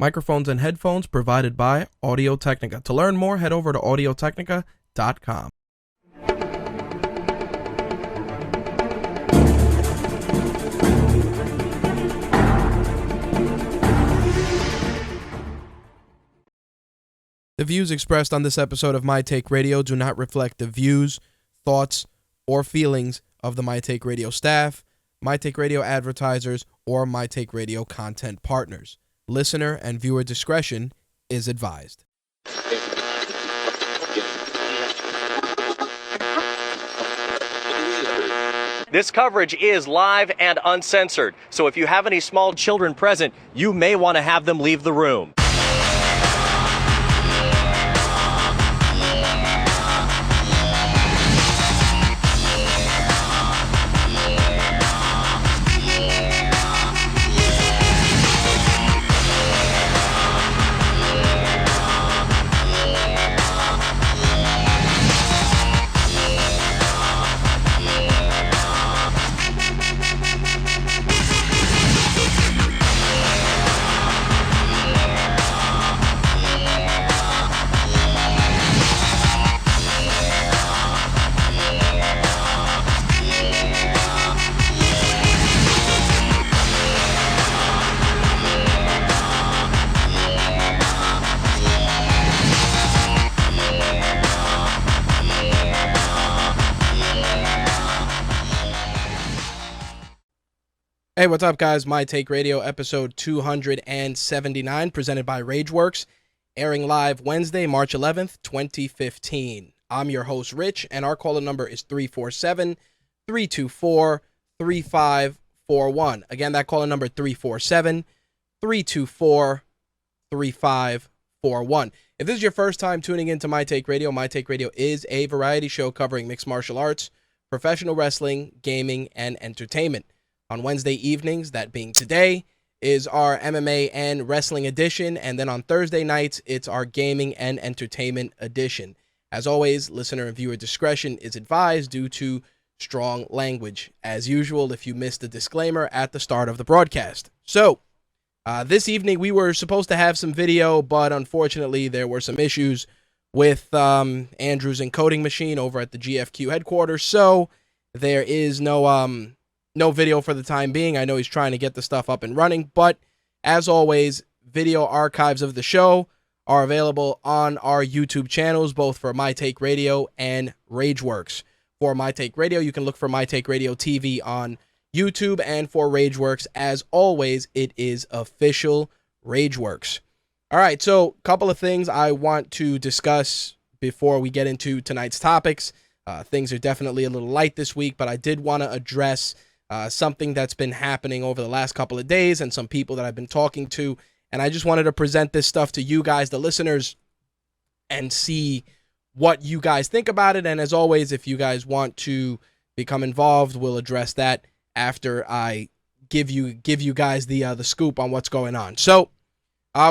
Microphones and headphones provided by Audio-Technica. To learn more, head over to audiotechnica.com. The views expressed on this episode of My Take Radio do not reflect the views, thoughts, or feelings of the My Take Radio staff, My Take Radio advertisers, or My Take Radio content partners. Listener and viewer discretion is advised. This coverage is live and uncensored, so if you have any small children present, you may want to have them leave the room. Hey, what's up, guys? My Take Radio, episode 279, presented by Rageworks, airing live Wednesday, March 11th, 2015. I'm your host, Rich, and our caller number is 347-324-3541. Again, that caller number, 347-324-3541. If this is your first time tuning into My Take Radio is a variety show covering mixed martial arts, professional wrestling, gaming, and entertainment. On Wednesday evenings, that being today, is our MMA and wrestling edition, and then on Thursday nights, it's our gaming and entertainment edition. As always, listener and viewer discretion is advised due to strong language. As usual, if you missed the disclaimer at the start of the broadcast. So, this evening, we were supposed to have some video, but unfortunately, there were some issues with Andrew's encoding machine over at the GFQ headquarters, so there is no video for the time being. I know he's trying to get the stuff up and running, but as always, video archives of the show are available on our YouTube channels, both for My Take Radio and Rageworks. For My Take Radio, you can look for My Take Radio TV on YouTube, and for Rageworks, as always, it is official Rageworks. All right, so a couple of things I want to discuss before we get into tonight's topics. Things are definitely a little light this week, but I did want to address something that's been happening over the last couple of days and some people that I've been talking to, and I just wanted to present this stuff to you guys, the listeners, and see what you guys think about it. And as always, if you guys want to become involved, we'll address that after I give you guys the scoop on what's going on. So,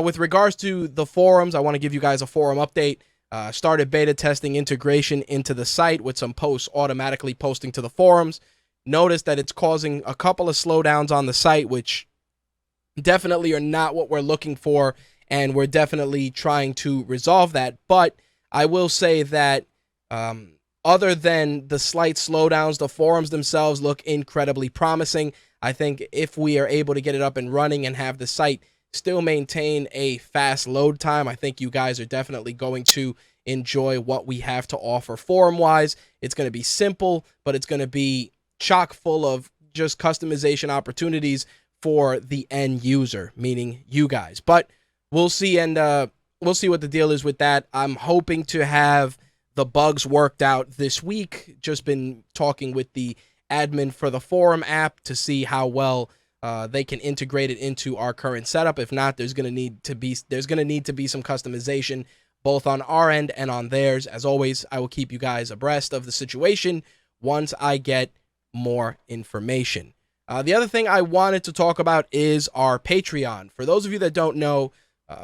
with regards to the forums, I want to give you guys a forum update. Started beta testing integration into the site with some posts automatically posting to the forums. Notice that it's causing a couple of slowdowns on the site, which definitely are not what we're looking for, and we're definitely trying to resolve that. But I will say that other than the slight slowdowns, the forums themselves look incredibly promising. I think if we are able to get it up and running and have the site still maintain a fast load time, I think you guys are definitely going to enjoy what we have to offer forum-wise. It's going to be simple, but it's going to be chock full of just customization opportunities for the end user, meaning you guys. But we'll see, and we'll see what the deal is with that. I'm hoping to have the bugs worked out this week. Just been talking with the admin for the forum app to see how well they can integrate it into our current setup. If not, there's going to need to be some customization both on our end and on theirs. As always, I will keep you guys abreast of the situation once I get more information. The other thing I wanted to talk about is our Patreon. For those of you that don't know,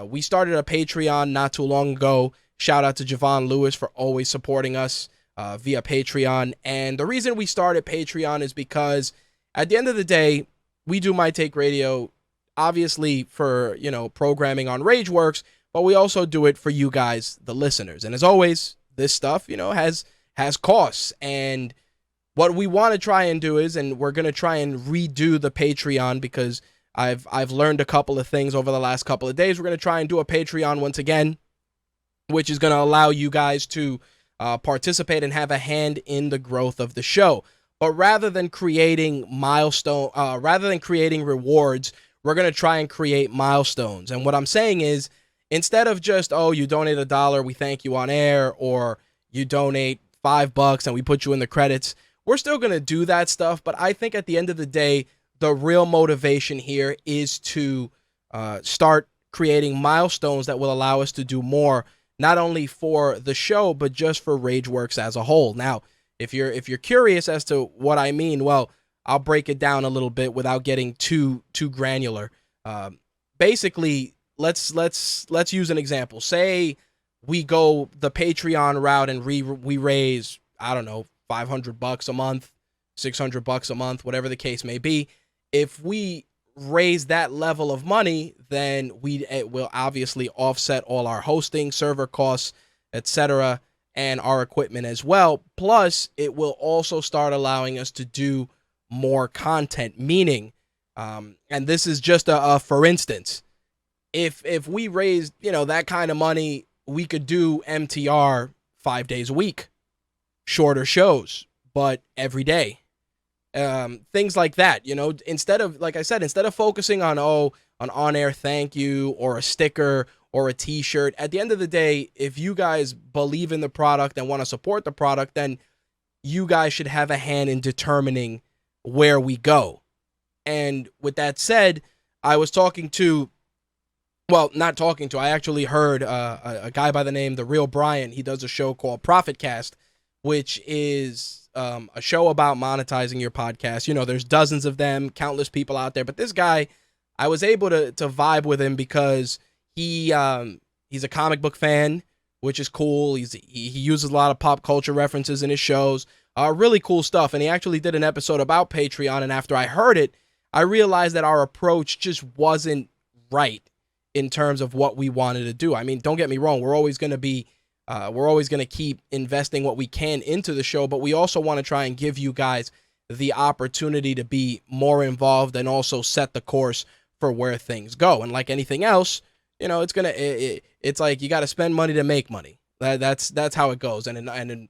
we started a Patreon not too long ago. Shout out to Javon Lewis for always supporting us via Patreon. And the reason we started Patreon is because at the end of the day, we do My Take Radio obviously for, programming on Rageworks, but we also do it for you guys, the listeners. And as always, this stuff, has costs. And what we want to try and do is, and we're going to try and redo the Patreon, because I've learned a couple of things over the last couple of days. We're going to try and do a Patreon once again, which is going to allow you guys to participate and have a hand in the growth of the show. But rather than creating rewards, we're going to try and create milestones. And what I'm saying is, instead of just, you donate $1, we thank you on air, or you donate $5 and we put you in the credits, we're still going to do that stuff. But I think at the end of the day, the real motivation here is to start creating milestones that will allow us to do more, not only for the show, but just for Rageworks as a whole. Now, if you're curious as to what I mean, well, I'll break it down a little bit without getting too granular. Basically, let's use an example. Say we go the Patreon route and we raise, I don't know, $500 a month, $600 a month, whatever the case may be. If we raise that level of money, then it will obviously offset all our hosting, server costs, etc., and our equipment as well. Plus, it will also start allowing us to do more content, meaning, and this is just a for instance, if we raised, that kind of money, we could do MTR 5 days a week, shorter shows, but every day. Things like that, instead of, like I said, instead of focusing on, an on-air thank you or a sticker or a t-shirt, at the end of the day, if you guys believe in the product and want to support the product, then you guys should have a hand in determining where we go. And with that said, I was I actually heard a guy by the name, The Real Brian. He does a show called Profitcast, which is a show about monetizing your podcast. There's dozens of them, countless people out there. But this guy, I was able to vibe with him because he's a comic book fan, which is cool. He uses a lot of pop culture references in his shows. Really cool stuff. And he actually did an episode about Patreon. And after I heard it, I realized that our approach just wasn't right in terms of what we wanted to do. I mean, don't get me wrong. We're always going to keep investing what we can into the show, but we also want to try and give you guys the opportunity to be more involved and also set the course for where things go. And like anything else, it's like you got to spend money to make money. That's how it goes. And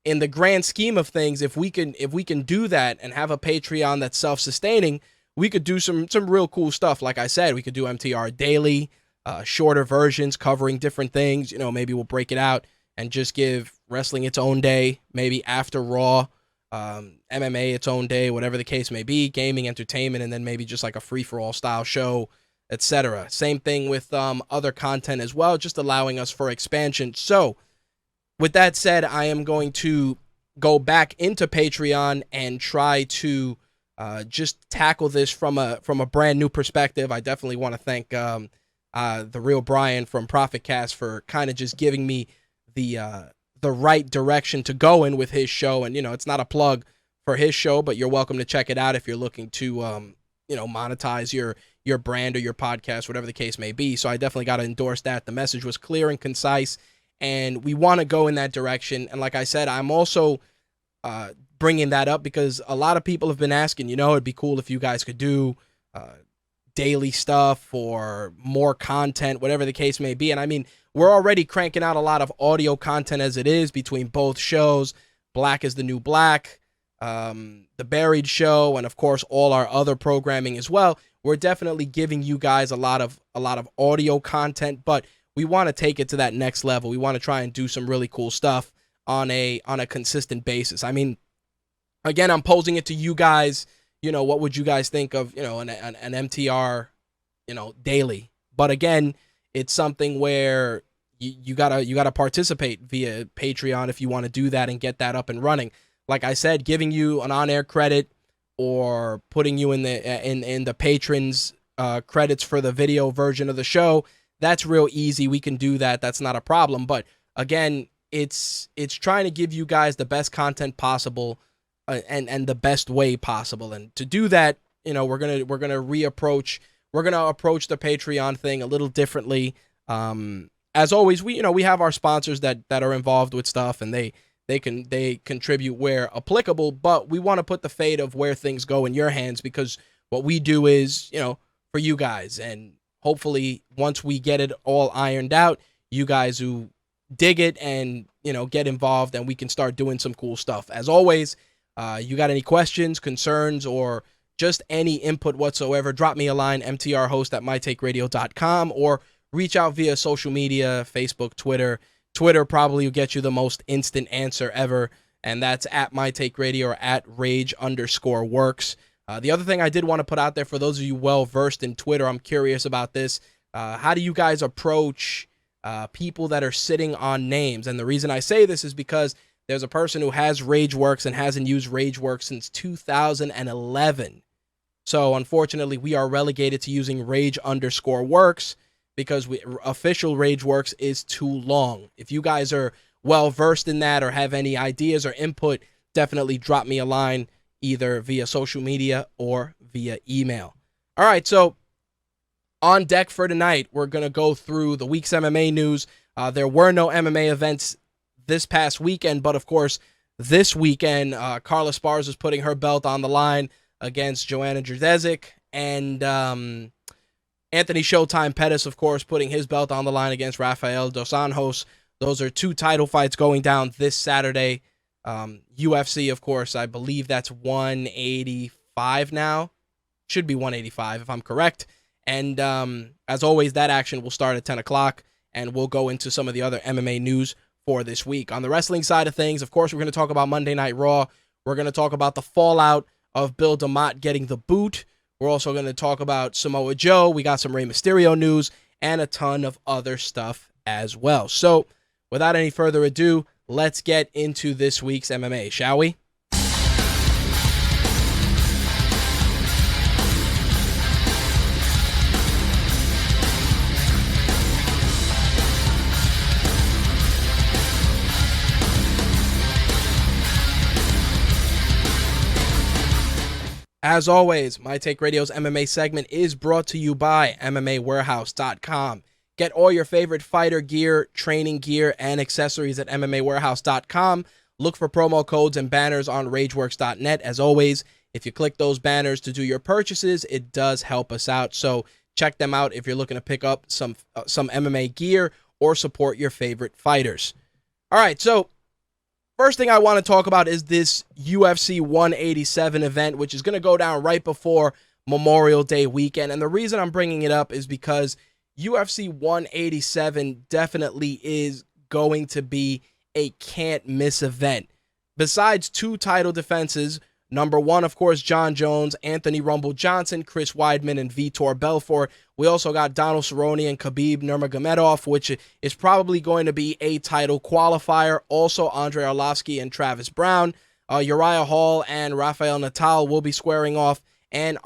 in the grand scheme of things, if we can do that and have a Patreon that's self-sustaining, we could do some real cool stuff. Like I said, we could do MTR daily, shorter versions covering different things. Maybe we'll break it out and just give wrestling its own day, maybe after Raw, MMA its own day, whatever the case may be, gaming, entertainment, and then maybe just like a free-for-all style show, etc. Same thing with other content as well, just allowing us for expansion. So with that said, I am going to go back into Patreon and try to just tackle this from a brand new perspective. I definitely want to thank the Real Brian from Profitcast for kind of just giving me the right direction to go in with his show. And it's not a plug for his show, but you're welcome to check it out if you're looking to monetize your brand or your podcast, whatever the case may be. So I definitely got to endorse that. The message was clear and concise, and we want to go in that direction. And like I said, I'm also bringing that up because a lot of people have been asking, it'd be cool if you guys could do daily stuff or more content, whatever the case may be. And I mean, we're already cranking out a lot of audio content as it is between both shows, Black is the New Black, The Buried Show, and of course all our other programming as well. We're definitely giving you guys a lot of audio content, but we want to take it to that next level. We want to try and do some really cool stuff on a consistent basis. I mean, again, I'm posing it to you guys. What would you guys think of, an MTR, daily? But again, it's something where you gotta participate via Patreon if you want to do that and get that up and running. Like I said, giving you an on-air credit or putting you in the patrons credits for the video version of the show, that's real easy. We can do that. That's not a problem. But again, it's trying to give you guys the best content possible. And the best way possible. And to do that, we're gonna reapproach we're going to approach the Patreon thing a little differently. As always, we have our sponsors that are involved with stuff, and they contribute where applicable, but we want to put the fate of where things go in your hands, because what we do is, for you guys, and hopefully once we get it all ironed out, you guys who dig it and, get involved, and we can start doing some cool stuff. As always, you got any questions, concerns, or just any input whatsoever, drop me a line, mtrhost@mytakeradio.com, or reach out via social media, Facebook, Twitter. Twitter probably will get you the most instant answer ever, and that's at @mytakeradio or at @rage_works. The other thing I did want to put out there for those of you well-versed in Twitter, I'm curious about this. How do you guys approach people that are sitting on names? And the reason I say this is because there's a person who has RageWorks and hasn't used RageWorks since 2011. So unfortunately, we are relegated to using Rage_Works because official RageWorks is too long. If you guys are well-versed in that or have any ideas or input, definitely drop me a line either via social media or via email. All right, so on deck for tonight, we're going to go through the week's MMA news. There were no MMA events this past weekend, but of course, this weekend, Carla Esparza is putting her belt on the line against Joanna Jędrzejczyk, and Anthony Showtime Pettis, of course, putting his belt on the line against Rafael dos Anjos. Those are two title fights going down this Saturday. UFC, of course, I believe that's 185 now. Should be 185 if I'm correct. And as always, that action will start at 10 o'clock, and we'll go into some of the other MMA news for this week. On the wrestling side of things, of course, we're going to talk about Monday Night Raw. We're going to talk about the fallout of Bill DeMott getting the boot. We're also going to talk about Samoa Joe. We got some Rey Mysterio news and a ton of other stuff as well. So without any further ado, let's get into this week's MMA, shall we? As always, My Take Radio's MMA segment is brought to you by MMAWarehouse.com. Get all your favorite fighter gear, training gear, and accessories at MMAWarehouse.com. Look for promo codes and banners on RageWorks.net. As always, if you click those banners to do your purchases, it does help us out. So check them out if you're looking to pick up some MMA gear or support your favorite fighters. All right, so first thing I want to talk about is this UFC 187 event, which is going to go down right before Memorial Day weekend. And the reason I'm bringing it up is because UFC 187 definitely is going to be a can't-miss event. Besides two title defenses, number one, of course, John Jones, Anthony Rumble Johnson, Chris Weidman, and Vitor Belfort. We also got Donald Cerrone and Khabib Nurmagomedov, which is probably going to be a title qualifier. Also, Andrei Arlovsky and Travis Brown. Uriah Hall and Rafael Natal will be squaring off. And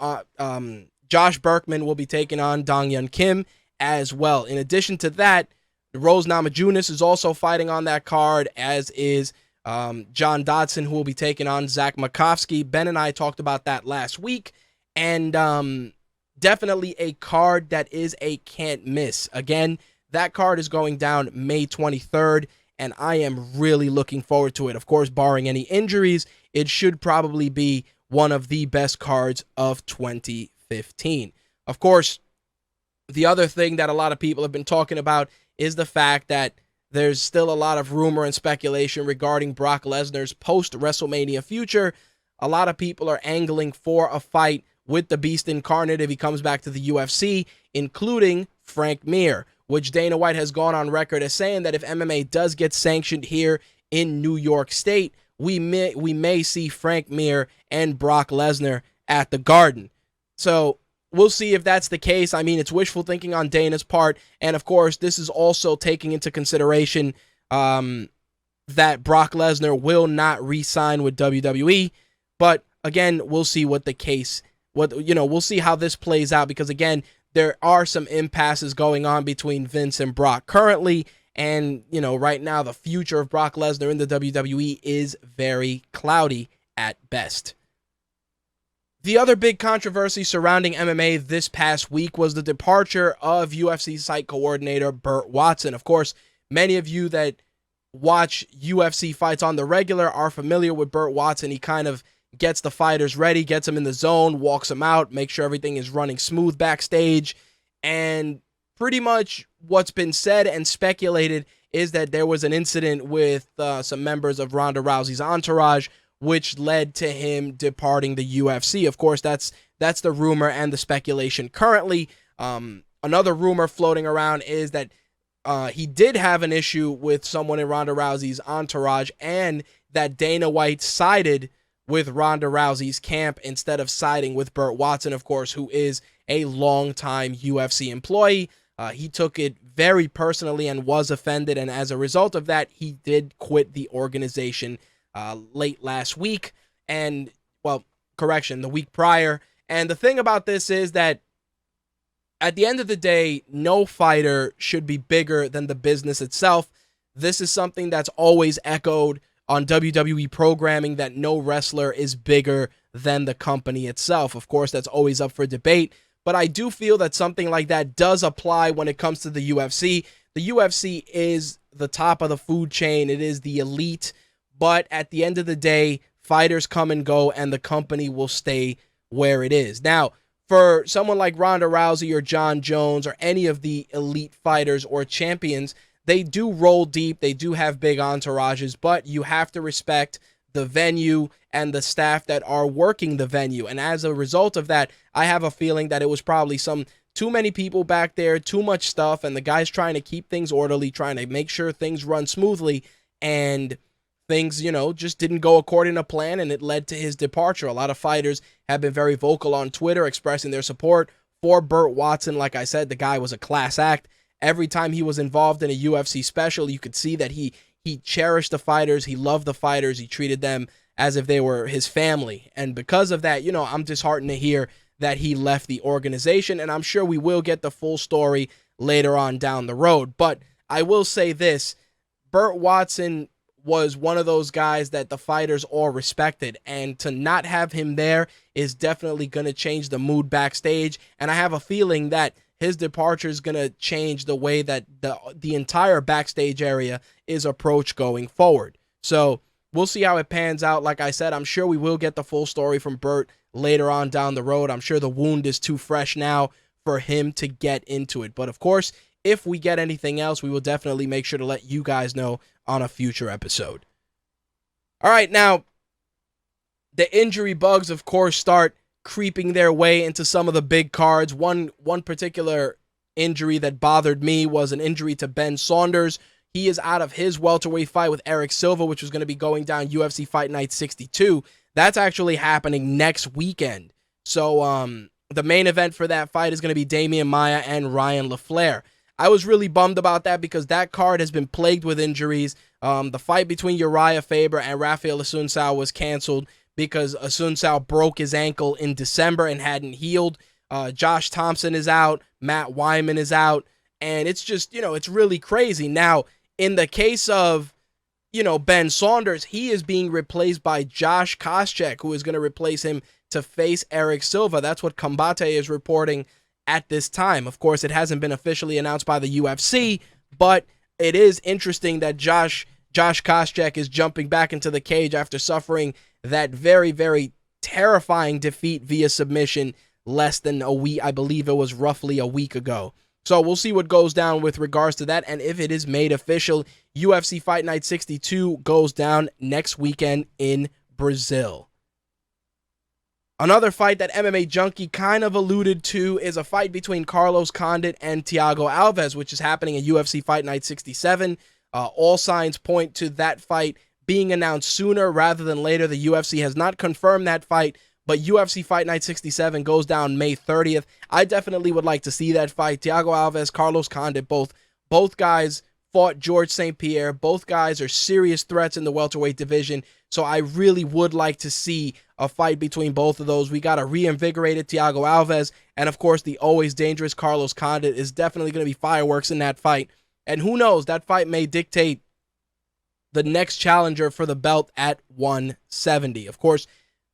Josh Berkman will be taking on Dong Yun Kim as well. In addition to that, Rose Namajunas is also fighting on that card, as is John Dodson, who will be taking on Zach Makovsky. Ben and I talked about that last week, and definitely a card that is a can't miss. Again, that card is going down May 23rd, and I am really looking forward to it. Of course, barring any injuries, it should probably be one of the best cards of 2015. Of course, the other thing that a lot of people have been talking about is the fact that there's still a lot of rumor and speculation regarding Brock Lesnar's post-WrestleMania future. A lot of people are angling for a fight with the Beast Incarnate if he comes back to the UFC, including Frank Mir, which Dana White has gone on record as saying that if MMA does get sanctioned here in New York State, we may see Frank Mir and Brock Lesnar at the Garden. So we'll see if that's the case. I mean, it's wishful thinking on Dana's part. And of course, this is also taking into consideration that Brock Lesnar will not re-sign with WWE. But again, we'll see what the case, we'll see how this plays out, because again, there are some impasses going on between Vince and Brock currently. And, right now, the future of Brock Lesnar in the WWE is very cloudy at best. The other big controversy surrounding MMA this past week was the departure of UFC site coordinator Burt Watson. Of course, many of you that watch UFC fights on the regular are familiar with Burt Watson. He kind of gets the fighters ready, gets them in the zone, walks them out, makes sure everything is running smooth backstage. And pretty much what's been said and speculated is that there was an incident with some members of Ronda Rousey's entourage, which led to him departing the UFC. Of course, that's the rumor and the speculation currently. Another rumor floating around is that he did have an issue with someone in Ronda Rousey's entourage, and that Dana White sided with Ronda Rousey's camp instead of siding with Burt Watson, of course, who is a longtime UFC employee. He took it very personally and was offended, and as a result of that, he did quit the organization late last week, and, well, correction, the week prior. And the thing about this is that at the end of the day, no fighter should be bigger than the business itself. This is something that's always echoed on WWE programming, that no wrestler is bigger than the company itself. Of course, that's always up for debate, but I do feel that something like that does apply when it comes to the UFC. The UFC is the top of the food chain. It is the elite. But at the end of the day, fighters come and go, and the company will stay where it is. Now, for someone like Ronda Rousey or John Jones or any of the elite fighters or champions, they do roll deep. They do have big entourages, but you have to respect the venue and the staff that are working the venue. And as a result of that, I have a feeling that it was probably too many people back there, too much stuff, and the guy's trying to keep things orderly, trying to make sure things run smoothly, and things, just didn't go according to plan, and it led to his departure. A lot of fighters have been very vocal on Twitter expressing their support for Burt Watson. Like I said, the guy was a class act. Every time he was involved in a UFC special, you could see that he cherished the fighters, he loved the fighters, he treated them as if they were his family. And because of that, I'm disheartened to hear that he left the organization, and I'm sure we will get the full story later on down the road. But I will say this, Burt Watson was one of those guys that the fighters all respected, and to not have him there is definitely going to change the mood backstage, and I have a feeling that his departure is going to change the way that the entire backstage area is approached going forward. So we'll see how it pans out. Like I said, I'm sure we will get the full story from Burt later on down the road. I'm sure the wound is too fresh now for him to get into it, but of course, if we get anything else, we will definitely make sure to let you guys know on a future episode. All right, now, the injury bugs, of course, start creeping their way into some of the big cards. One particular injury that bothered me was an injury to Ben Saunders. He is out of his welterweight fight with Eric Silva, which was going to be going down UFC Fight Night 62. That's actually happening next weekend. So the main event for that fight is going to be Damian Maia and Ryan LaFleur. I was really bummed about that because that card has been plagued with injuries. The fight between Uriah Faber and Rafael Assunção was canceled because Assunção broke his ankle in December and hadn't healed. Josh Thompson is out. Matt Wyman is out. And it's just, it's really crazy. Now, in the case of, Ben Saunders, he is being replaced by Josh Koscheck, who is going to replace him to face Eric Silva. That's what Combate is reporting at this time. Of course, it hasn't been officially announced by the UFC, but it is interesting that Josh Koscheck is jumping back into the cage after suffering that very, very terrifying defeat via submission less than a week. I believe it was roughly a week ago. So we'll see what goes down with regards to that, and if it is made official, UFC Fight Night 62 goes down next weekend in Brazil. Another fight that MMA Junkie kind of alluded to is a fight between Carlos Condit and Thiago Alves, which is happening at UFC Fight Night 67. All signs point to that fight being announced sooner rather than later. The UFC has not confirmed that fight, but UFC Fight Night 67 goes down May 30th. I definitely would like to see that fight. Thiago Alves, Carlos Condit, both guys fought George St. Pierre. Both guys are serious threats in the welterweight division, so I really would like to see a fight between both of those. We got a reinvigorated Thiago Alves, and of course the always dangerous Carlos Condit. Is definitely going to be fireworks in that fight. And who knows, that fight may dictate the next challenger for the belt at 170. Of course,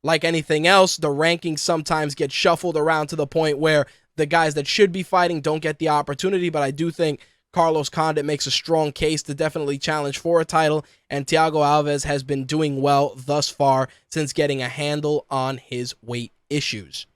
like anything else, the rankings sometimes get shuffled around to the point where the guys that should be fighting don't get the opportunity, but I do think Carlos Condit makes a strong case to definitely challenge for a title, and Thiago Alves has been doing well thus far since getting a handle on his weight issues.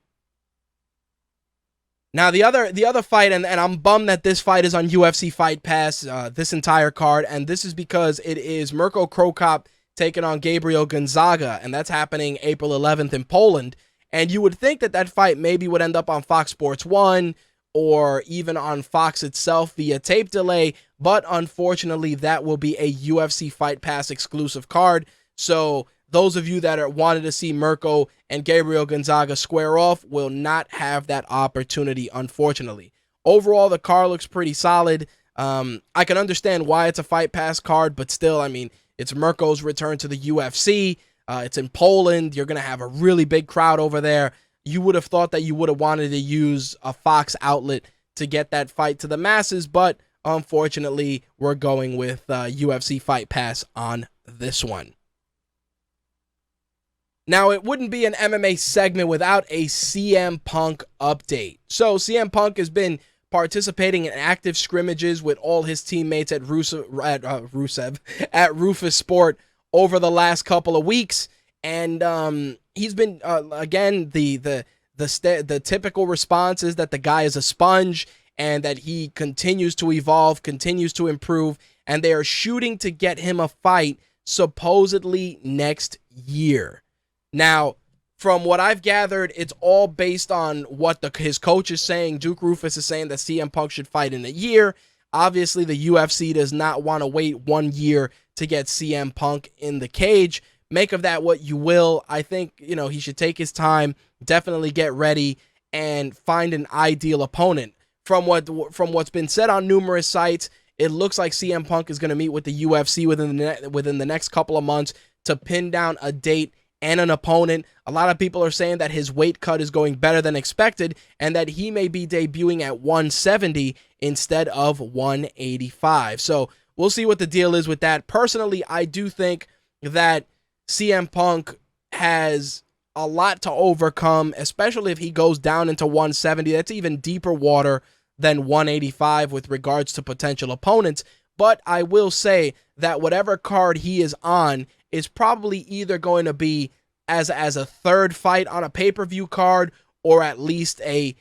Now, the other fight, and I'm bummed that this fight is on UFC Fight Pass, this entire card, and this is because it is Mirko Cro Cop taking on Gabriel Gonzaga, and that's happening April 11th in Poland. And you would think that that fight maybe would end up on Fox Sports 1 or even on Fox itself via tape delay, but unfortunately that will be a UFC Fight Pass exclusive card. So those of you that wanted to see Mirko and Gabriel Gonzaga square off will not have that opportunity, unfortunately. Overall, the card looks pretty solid. I can understand why it's a Fight Pass card, but still, I mean, it's Mirko's return to the UFC. It's in Poland. You're going to have a really big crowd over there. You would have thought that you would have wanted to use a Fox outlet to get that fight to the masses, but unfortunately, we're going with UFC Fight Pass on this one. Now, it wouldn't be an MMA segment without a CM Punk update. So, CM Punk has been participating in active scrimmages with all his teammates at Rufus Sport over the last couple of weeks, and he's been again the typical response is that the guy is a sponge and that he continues to evolve, continues to improve, and they are shooting to get him a fight supposedly next year. Now, from what I've gathered, it's all based on what his coach is saying. Duke Roufus is saying that CM Punk should fight in a year. Obviously, the UFC does not want to wait 1 year to get CM Punk in the cage. Make of that what you will. I think, he should take his time, definitely get ready, and find an ideal opponent. From what's been said on numerous sites, it looks like CM Punk is going to meet with the UFC within the next couple of months to pin down a date and an opponent. A lot of people are saying that his weight cut is going better than expected and that he may be debuting at 170 instead of 185. So we'll see what the deal is with that. Personally, I do think that CM Punk has a lot to overcome, especially if he goes down into 170. That's even deeper water than 185 with regards to potential opponents. But I will say that whatever card he is on is probably either going to be as a third fight on a pay-per-view card, or at least a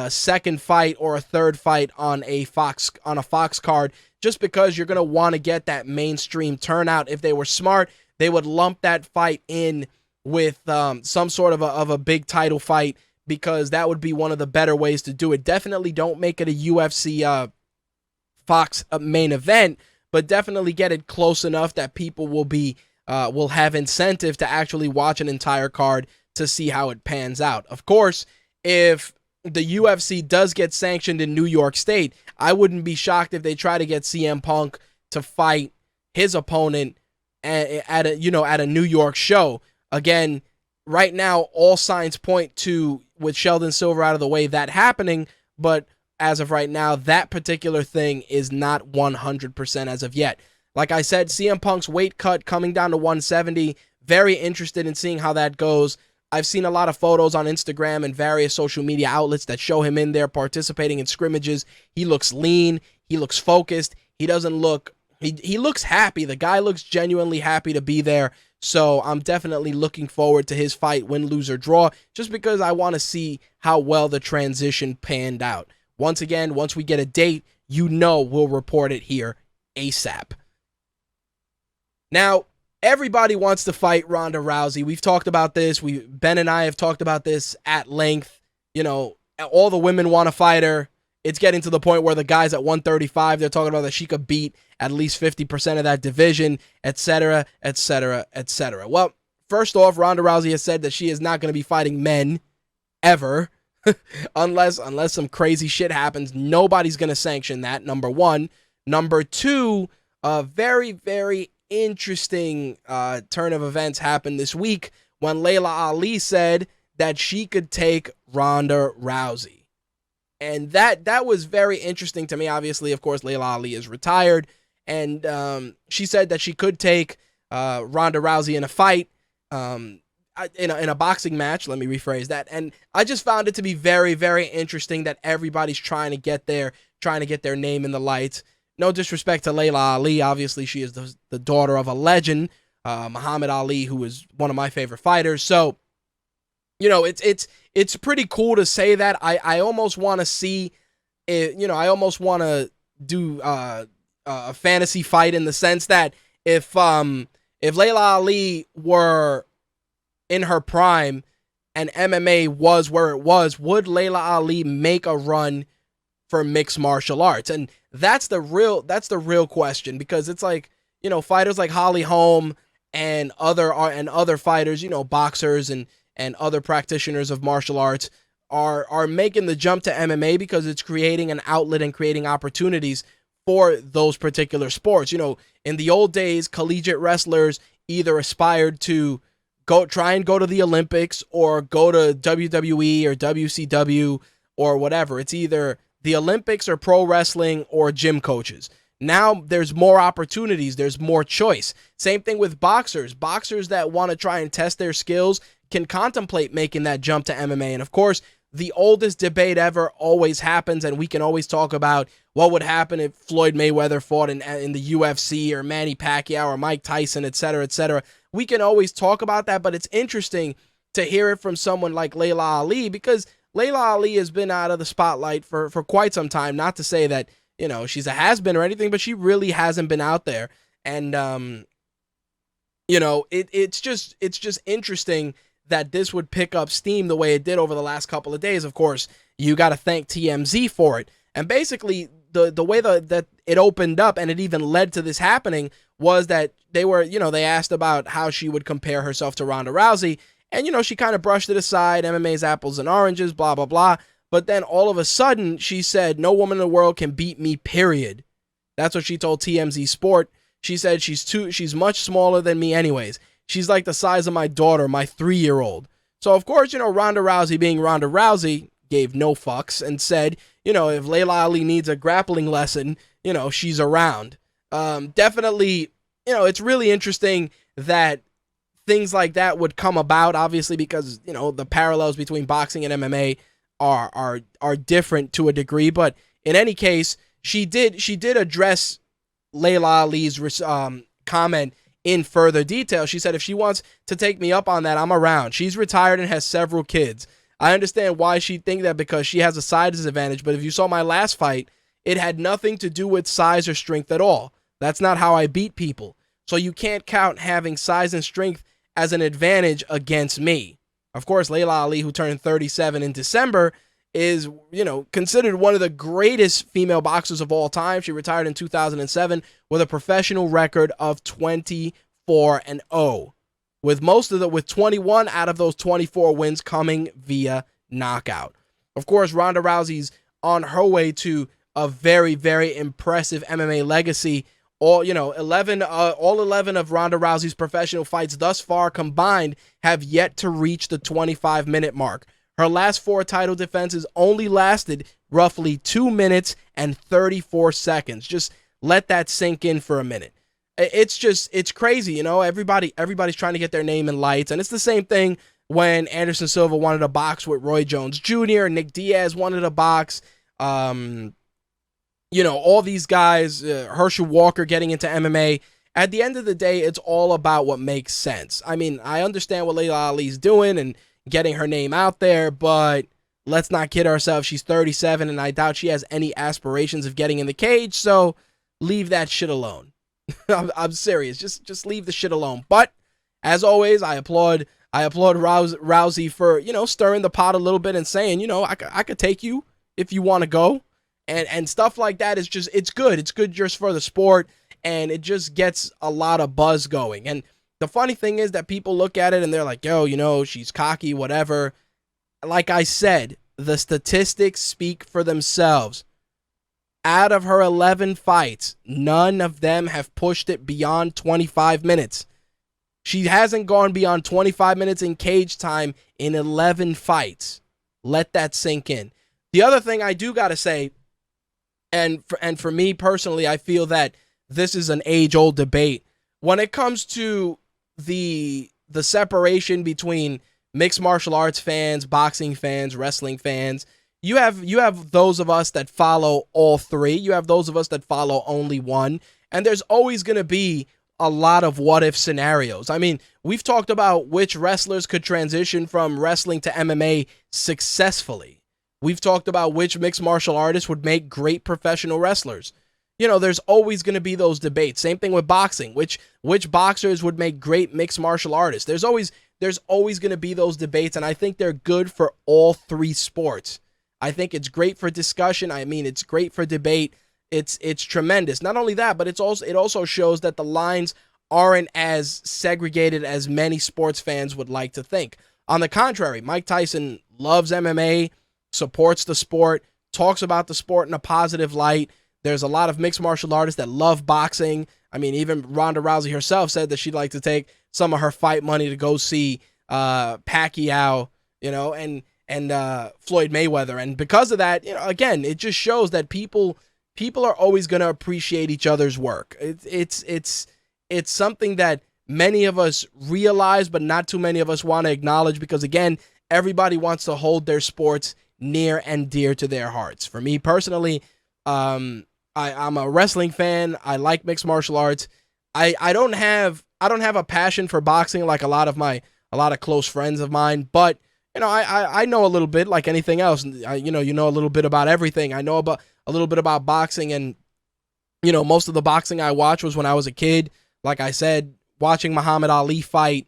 second fight or a third fight on a Fox card, just because you're going to want to get that mainstream turnout. If they were smart, they would lump that fight in with some sort of a big title fight, because that would be one of the better ways to do it. Definitely don't make it a UFC Fox main event, but definitely get it close enough that people will have incentive to actually watch an entire card to see how it pans out. Of course, if the UFC does get sanctioned in New York State, I wouldn't be shocked if they try to get CM Punk to fight his opponent at a New York show. Again, right now, all signs point to, with Sheldon Silver out of the way, that happening, but as of right now, that particular thing is not 100% as of yet. Like I said, CM Punk's weight cut coming down to 170. Very interested in seeing how that goes. I've seen a lot of photos on Instagram and various social media outlets that show him in there participating in scrimmages. He looks lean. He looks focused. He doesn't look... He looks happy. The guy looks genuinely happy to be there. So I'm definitely looking forward to his fight, win, lose, or draw, just because I want to see how well the transition panned out. Once again, once we get a date, we'll report it here ASAP. Now, everybody wants to fight Ronda Rousey. We've talked about this. Ben and I have talked about this at length. All the women want to fight her. It's getting to the point where the guys at 135, they're talking about that she could beat at least 50% of that division, etc., etc., etc. Well, first off, Ronda Rousey has said that she is not going to be fighting men ever, unless some crazy shit happens. Nobody's going to sanction that, number one. Number two, a very, very interesting turn of events happened this week when Layla Ali said that she could take Ronda Rousey. And that was very interesting to me. Obviously, of course, Layla Ali is retired, and she said that she could take Ronda Rousey in a fight. in a boxing match. Let me rephrase that. And I just found it to be very, very interesting that everybody's trying to get their name in the lights. No disrespect to Layla Ali. Obviously, she is the daughter of a legend, Muhammad Ali, who is one of my favorite fighters. So, it's pretty cool to say that. I almost want to see it, I almost want to do a fantasy fight in the sense that if Layla Ali were in her prime and MMA was where it was, would Layla Ali make a run for mixed martial arts? And that's the real question, because it's like, fighters like Holly Holm and other fighters, boxers and other practitioners of martial arts are making the jump to MMA because it's creating an outlet and creating opportunities for those particular sports. In the old days, collegiate wrestlers either aspired to try and go to the Olympics or go to WWE or WCW or whatever. It's either the Olympics or pro wrestling or gym coaches. Now there's more opportunities. There's more choice. Same thing with boxers. Boxers that want to try and test their skills can contemplate making that jump to MMA. And of course, the oldest debate ever always happens, and we can always talk about what would happen if Floyd Mayweather fought in the UFC or Manny Pacquiao or Mike Tyson, et cetera, et cetera. We can always talk about that, but it's interesting to hear it from someone like Layla Ali, because Layla Ali has been out of the spotlight for quite some time. Not to say that, she's a has-been or anything, but she really hasn't been out there. And, it's just interesting that this would pick up steam the way it did over the last couple of days. Of course, you got to thank TMZ for it. And basically, the way that it opened up and it even led to this happening was that they asked about how she would compare herself to Ronda Rousey. And, she kind of brushed it aside. MMA's apples and oranges, blah, blah, blah. But then all of a sudden, she said, "No woman in the world can beat me, period." That's what she told TMZ Sport. She said she's much smaller than me anyways. She's like the size of my daughter, my 3-year-old. So, of course, Ronda Rousey, being Ronda Rousey, gave no fucks and said, if Layla Ali needs a grappling lesson, she's around. Definitely, it's really interesting that things like that would come about, obviously, because, the parallels between boxing and MMA are different to a degree. But in any case, she did address Layla Ali's comment in further detail. She said, "If she wants to take me up on that, I'm around. She's retired and has several kids. I understand why she'd think that, because she has a size advantage. But if you saw my last fight, it had nothing to do with size or strength at all. That's not how I beat people. So you can't count having size and strength as an advantage against me." Of course, Layla Ali, who turned 37 in December, is, considered one of the greatest female boxers of all time. She retired in 2007 with a professional record of 24-0, with 21 out of those 24 wins coming via knockout. Of course, Ronda Rousey's on her way to a very, very impressive MMA legacy. All 11 of Ronda Rousey's professional fights thus far combined have yet to reach the 25-minute mark. Her last 4 title defenses only lasted roughly 2 minutes and 34 seconds. Just let that sink in for a minute. It's crazy, everybody's trying to get their name in lights. And it's the same thing when Anderson Silva wanted to box with Roy Jones Jr., Nick Diaz wanted to box, all these guys, Herschel Walker getting into MMA. At the end of the day, it's all about what makes sense. I mean, I understand what Layla Ali's doing and getting her name out there, but let's not kid ourselves. She's 37, and I doubt she has any aspirations of getting in the cage, so leave that shit alone. I'm serious. Just leave the shit alone. But, as always, I applaud Rousey for, stirring the pot a little bit and saying, I could take you if you want to go. And stuff like that is just, it's good. It's good just for the sport, and it just gets a lot of buzz going. And the funny thing is that people look at it and they're like, yo, she's cocky, whatever. Like I said, the statistics speak for themselves. Out of her 11 fights, none of them have pushed it beyond 25 minutes. She hasn't gone beyond 25 minutes in cage time in 11 fights. Let that sink in. The other thing I do got to say, and for me personally, I feel that this is an age-old debate. When it comes to the the separation between mixed martial arts fans, boxing fans, wrestling fans. You have those of us that follow all three. You have those of us that follow only one. And there's always going to be a lot of what if scenarios. I mean, we've talked about which wrestlers could transition from wrestling to MMA successfully. We've talked about which mixed martial artists would make great professional wrestlers. You know, there's always going to be those debates. Same thing with boxing. Which boxers would make great mixed martial artists? There's always going to be those debates, and I think they're good for all three sports. I think it's great for discussion. I mean, it's great for debate. It's tremendous. Not only that, but it also shows that the lines aren't as segregated as many sports fans would like to think. On the contrary, Mike Tyson loves MMA, supports the sport, talks about the sport in a positive light. There's a lot of mixed martial artists that love boxing. I mean, even Ronda Rousey herself said that she'd like to take some of her fight money to go see Pacquiao, you know, and Floyd Mayweather. And because of that, you know, again, it just shows that people are always going to appreciate each other's work. It's something that many of us realize, but not too many of us want to acknowledge, because again, everybody wants to hold their sports near and dear to their hearts. For me personally, I'm a wrestling fan. I like mixed martial arts. I don't have a passion for boxing like a lot of close friends of mine, but you know, I know a little bit like anything else. You know a little bit about everything. I know about a little bit about boxing, and you know, most of the boxing I watched was when I was a kid. Like I said, watching Muhammad Ali fight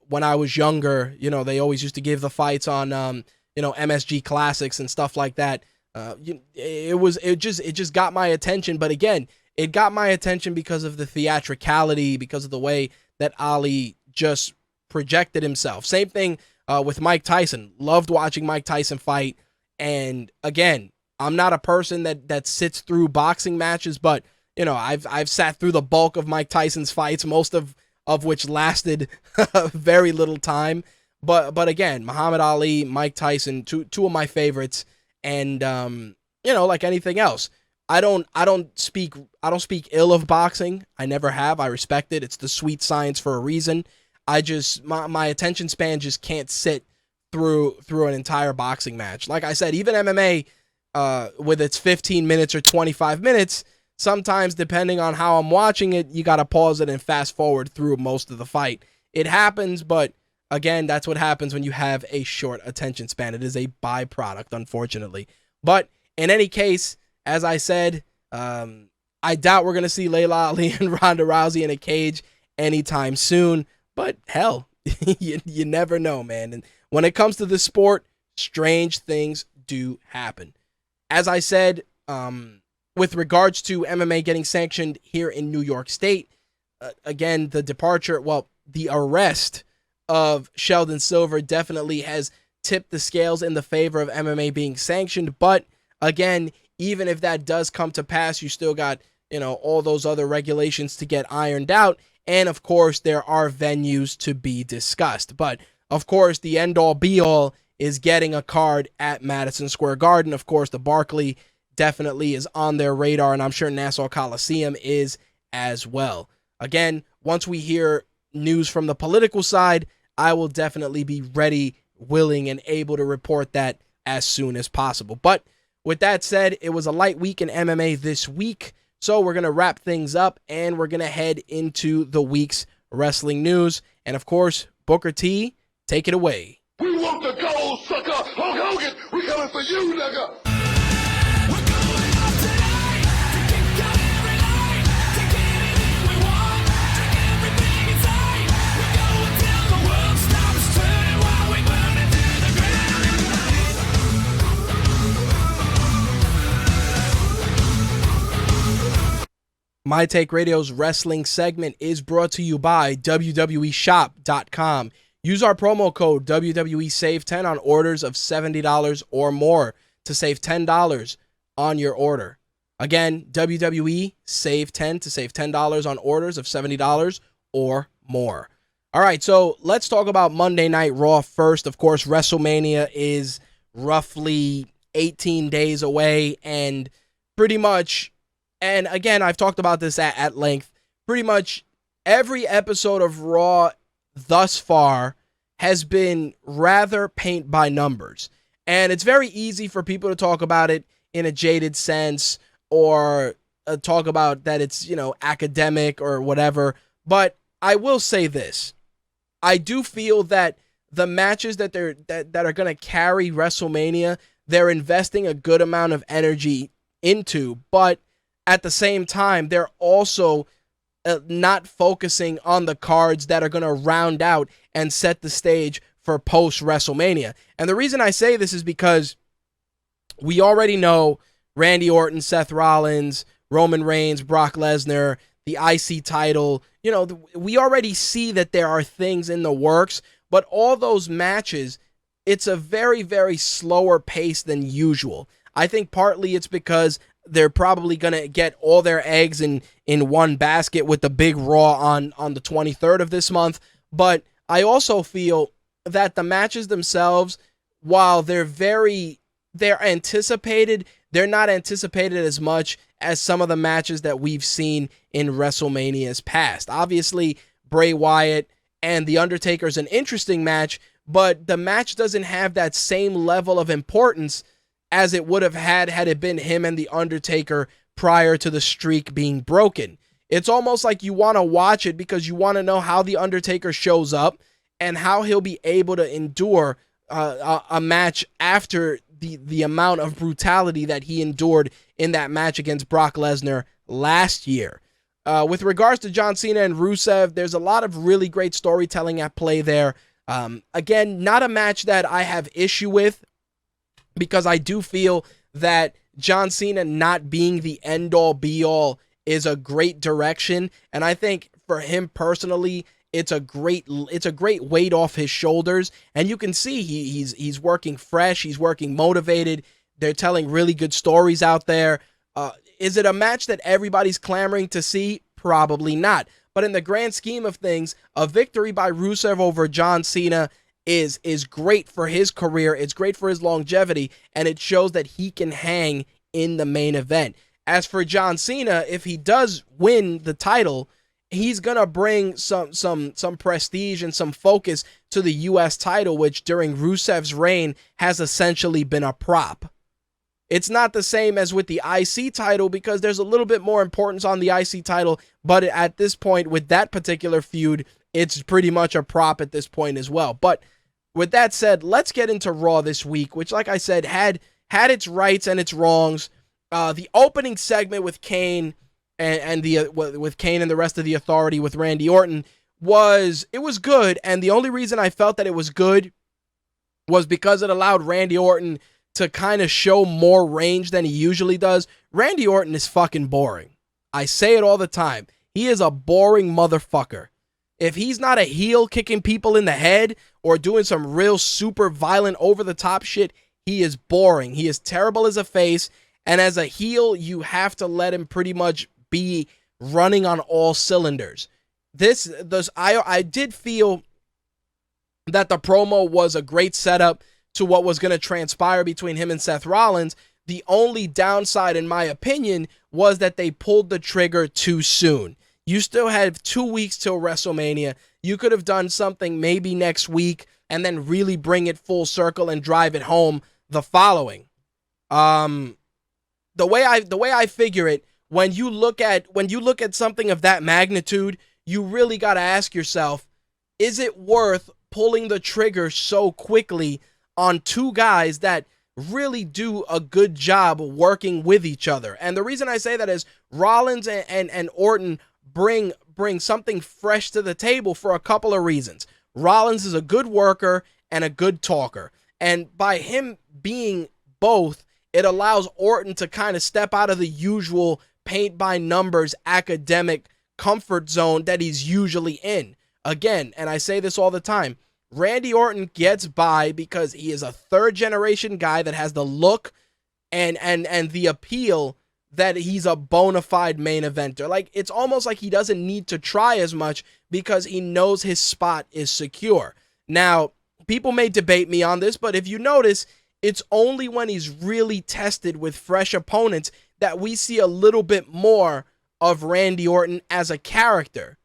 when I was younger, you know, they always used to give the fights on you know, MSG Classics and stuff like that. It just got my attention, but again, it got my attention because of the theatricality, because of the way that Ali just projected himself. Same thing with Mike Tyson. Loved watching Mike Tyson fight. And again, I'm not a person that sits through boxing matches, but you know, I've sat through the bulk of Mike Tyson's fights, most of which lasted very little time. But again, Muhammad Ali, Mike Tyson, two of my favorites. And you know, like anything else, I don't speak ill of boxing. I never have. I respect it. It's the sweet science for a reason. I just my attention span just can't sit through an entire boxing match. Like I said, even MMA with its 15 minutes or 25 minutes, sometimes depending on how I'm watching it, you got to pause it and fast forward through most of the fight. It happens, but again, that's what happens when you have a short attention span. It is a byproduct, unfortunately. But in any case, as I said, I doubt we're going to see Layla Ali and Ronda Rousey in a cage anytime soon. But hell, you never know, man. And when it comes to this sport, strange things do happen. As I said, with regards to MMA getting sanctioned here in New York State, again, the arrest of Sheldon Silver definitely has tipped the scales in the favor of MMA being sanctioned. But again, even if that does come to pass, you still got, you know, all those other regulations to get ironed out. And of course, there are venues to be discussed. But of course, the end all be all is getting a card at Madison Square Garden. Of course, the Barclay definitely is on their radar, and I'm sure Nassau Coliseum is as well. Again, once we hear news from the political side, I will definitely be ready, willing, and able to report that as soon as possible. But with that said, it was a light week in MMA this week, so we're going to wrap things up, and we're going to head into the week's wrestling news. And of course, Booker T, take it away. We want the gold, sucker! Hulk Hogan, we coming for you, nigga! My Take Radio's wrestling segment is brought to you by WWE Shop.com. Use our promo code WWE Save 10 on orders of $70 or more to save $10 on your order. Again, WWE Save 10 to save $10 on orders of $70 or more. All right, so let's talk about Monday Night Raw first. Of course, WrestleMania is roughly 18 days away, and pretty much, and again, I've talked about this at length, pretty much every episode of Raw thus far has been rather paint by numbers. And it's very easy for people to talk about it in a jaded sense, or talk about that it's, academic or whatever. But I will say this. I do feel that the matches that are going to carry WrestleMania, they're investing a good amount of energy into, but at the same time, they're also not focusing on the cards that are going to round out and set the stage for post-WrestleMania. And the reason I say this is because we already know Randy Orton, Seth Rollins, Roman Reigns, Brock Lesnar, the IC title. We already see that there are things in the works, but all those matches, it's a very, very slower pace than usual. I think partly it's because they're probably going to get all their eggs in one basket with the big Raw on the 23rd of this month. But I also feel that the matches themselves, while they're anticipated, they're not anticipated as much as some of the matches that we've seen in WrestleMania's past. Obviously, Bray Wyatt and The Undertaker is an interesting match, but the match doesn't have that same level of importance as it would have had it been him and The Undertaker prior to the streak being broken. It's almost like you want to watch it because you want to know how The Undertaker shows up and how he'll be able to endure a match after the amount of brutality that he endured in that match against Brock Lesnar last year. With regards to John Cena and Rusev, there's a lot of really great storytelling at play there. Again, not a match that I have issue with, because I do feel that John Cena not being the end-all be-all is a great direction, and I think for him personally, it's a great weight off his shoulders, and you can see he's working fresh, he's working motivated. They're telling really good stories out there. Is it a match that everybody's clamoring to see? Probably not. But in the grand scheme of things, a victory by Rusev over John Cena is great for his career, it's great for his longevity, and it shows that he can hang in the main event. As for John Cena, if he does win the title, he's gonna bring some prestige and some focus to the US title, which during Rusev's reign has essentially been a prop. It's not the same as with the IC title because there's a little bit more importance on the IC title, but at this point with that particular feud, it's pretty much a prop at this point as well. But with that said, let's get into Raw this week, which, like I said, had its rights and its wrongs. The opening segment with Kane and the rest of the Authority with Randy Orton was good, and the only reason I felt that it was good was because it allowed Randy Orton to kind of show more range than he usually does. Randy Orton is fucking boring. I say it all the time. He is a boring motherfucker. If he's not a heel kicking people in the head or doing some real super violent over-the-top shit, he is boring. He is terrible as a face, and as a heel, you have to let him pretty much be running on all cylinders. I did feel that the promo was a great setup to what was going to transpire between him and Seth Rollins. The only downside, in my opinion, was that they pulled the trigger too soon. You still have 2 weeks till WrestleMania. You could have done something maybe next week and then really bring it full circle and drive it home the following. The way I figure it, when you look at something of that magnitude, you really got to ask yourself, is it worth pulling the trigger so quickly on two guys that really do a good job working with each other? And the reason I say that is Rollins and Orton bring something fresh to the table for a couple of reasons. Rollins is a good worker and a good talker, and by him being both, it allows Orton to kind of step out of the usual paint by numbers academic comfort zone that he's usually in. Again, and I say this all the time, Randy Orton gets by because he is a third generation guy that has the look and the appeal that he's a bona fide main eventer. Like, it's almost like he doesn't need to try as much because he knows his spot is secure. Now, people may debate me on this, but if you notice, it's only when he's really tested with fresh opponents that we see a little bit more of Randy Orton as a character.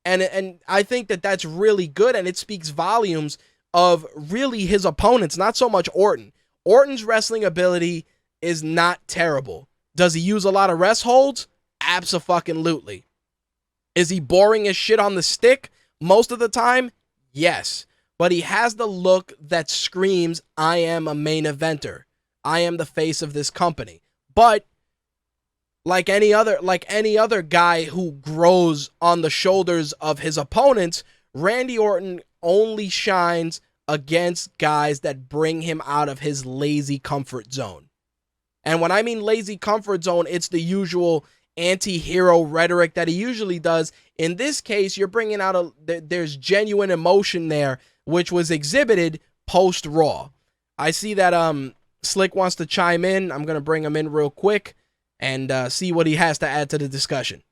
And I think that that's really good, and it speaks volumes of really his opponents, not so much Orton. Orton's wrestling ability is not terrible. Does he use a lot of rest holds? Abso-fucking-lutely. Is he boring as shit on the stick most of the time? Yes. But he has the look that screams, I am a main eventer. I am the face of this company. But like any other guy who grows on the shoulders of his opponents, Randy Orton only shines against guys that bring him out of his lazy comfort zone. And when I mean lazy comfort zone, it's the usual anti-hero rhetoric that he usually does. In this case, you're bringing out there's genuine emotion there, which was exhibited post-Raw. I see that Slick wants to chime in. I'm going to bring him in real quick and see what he has to add to the discussion.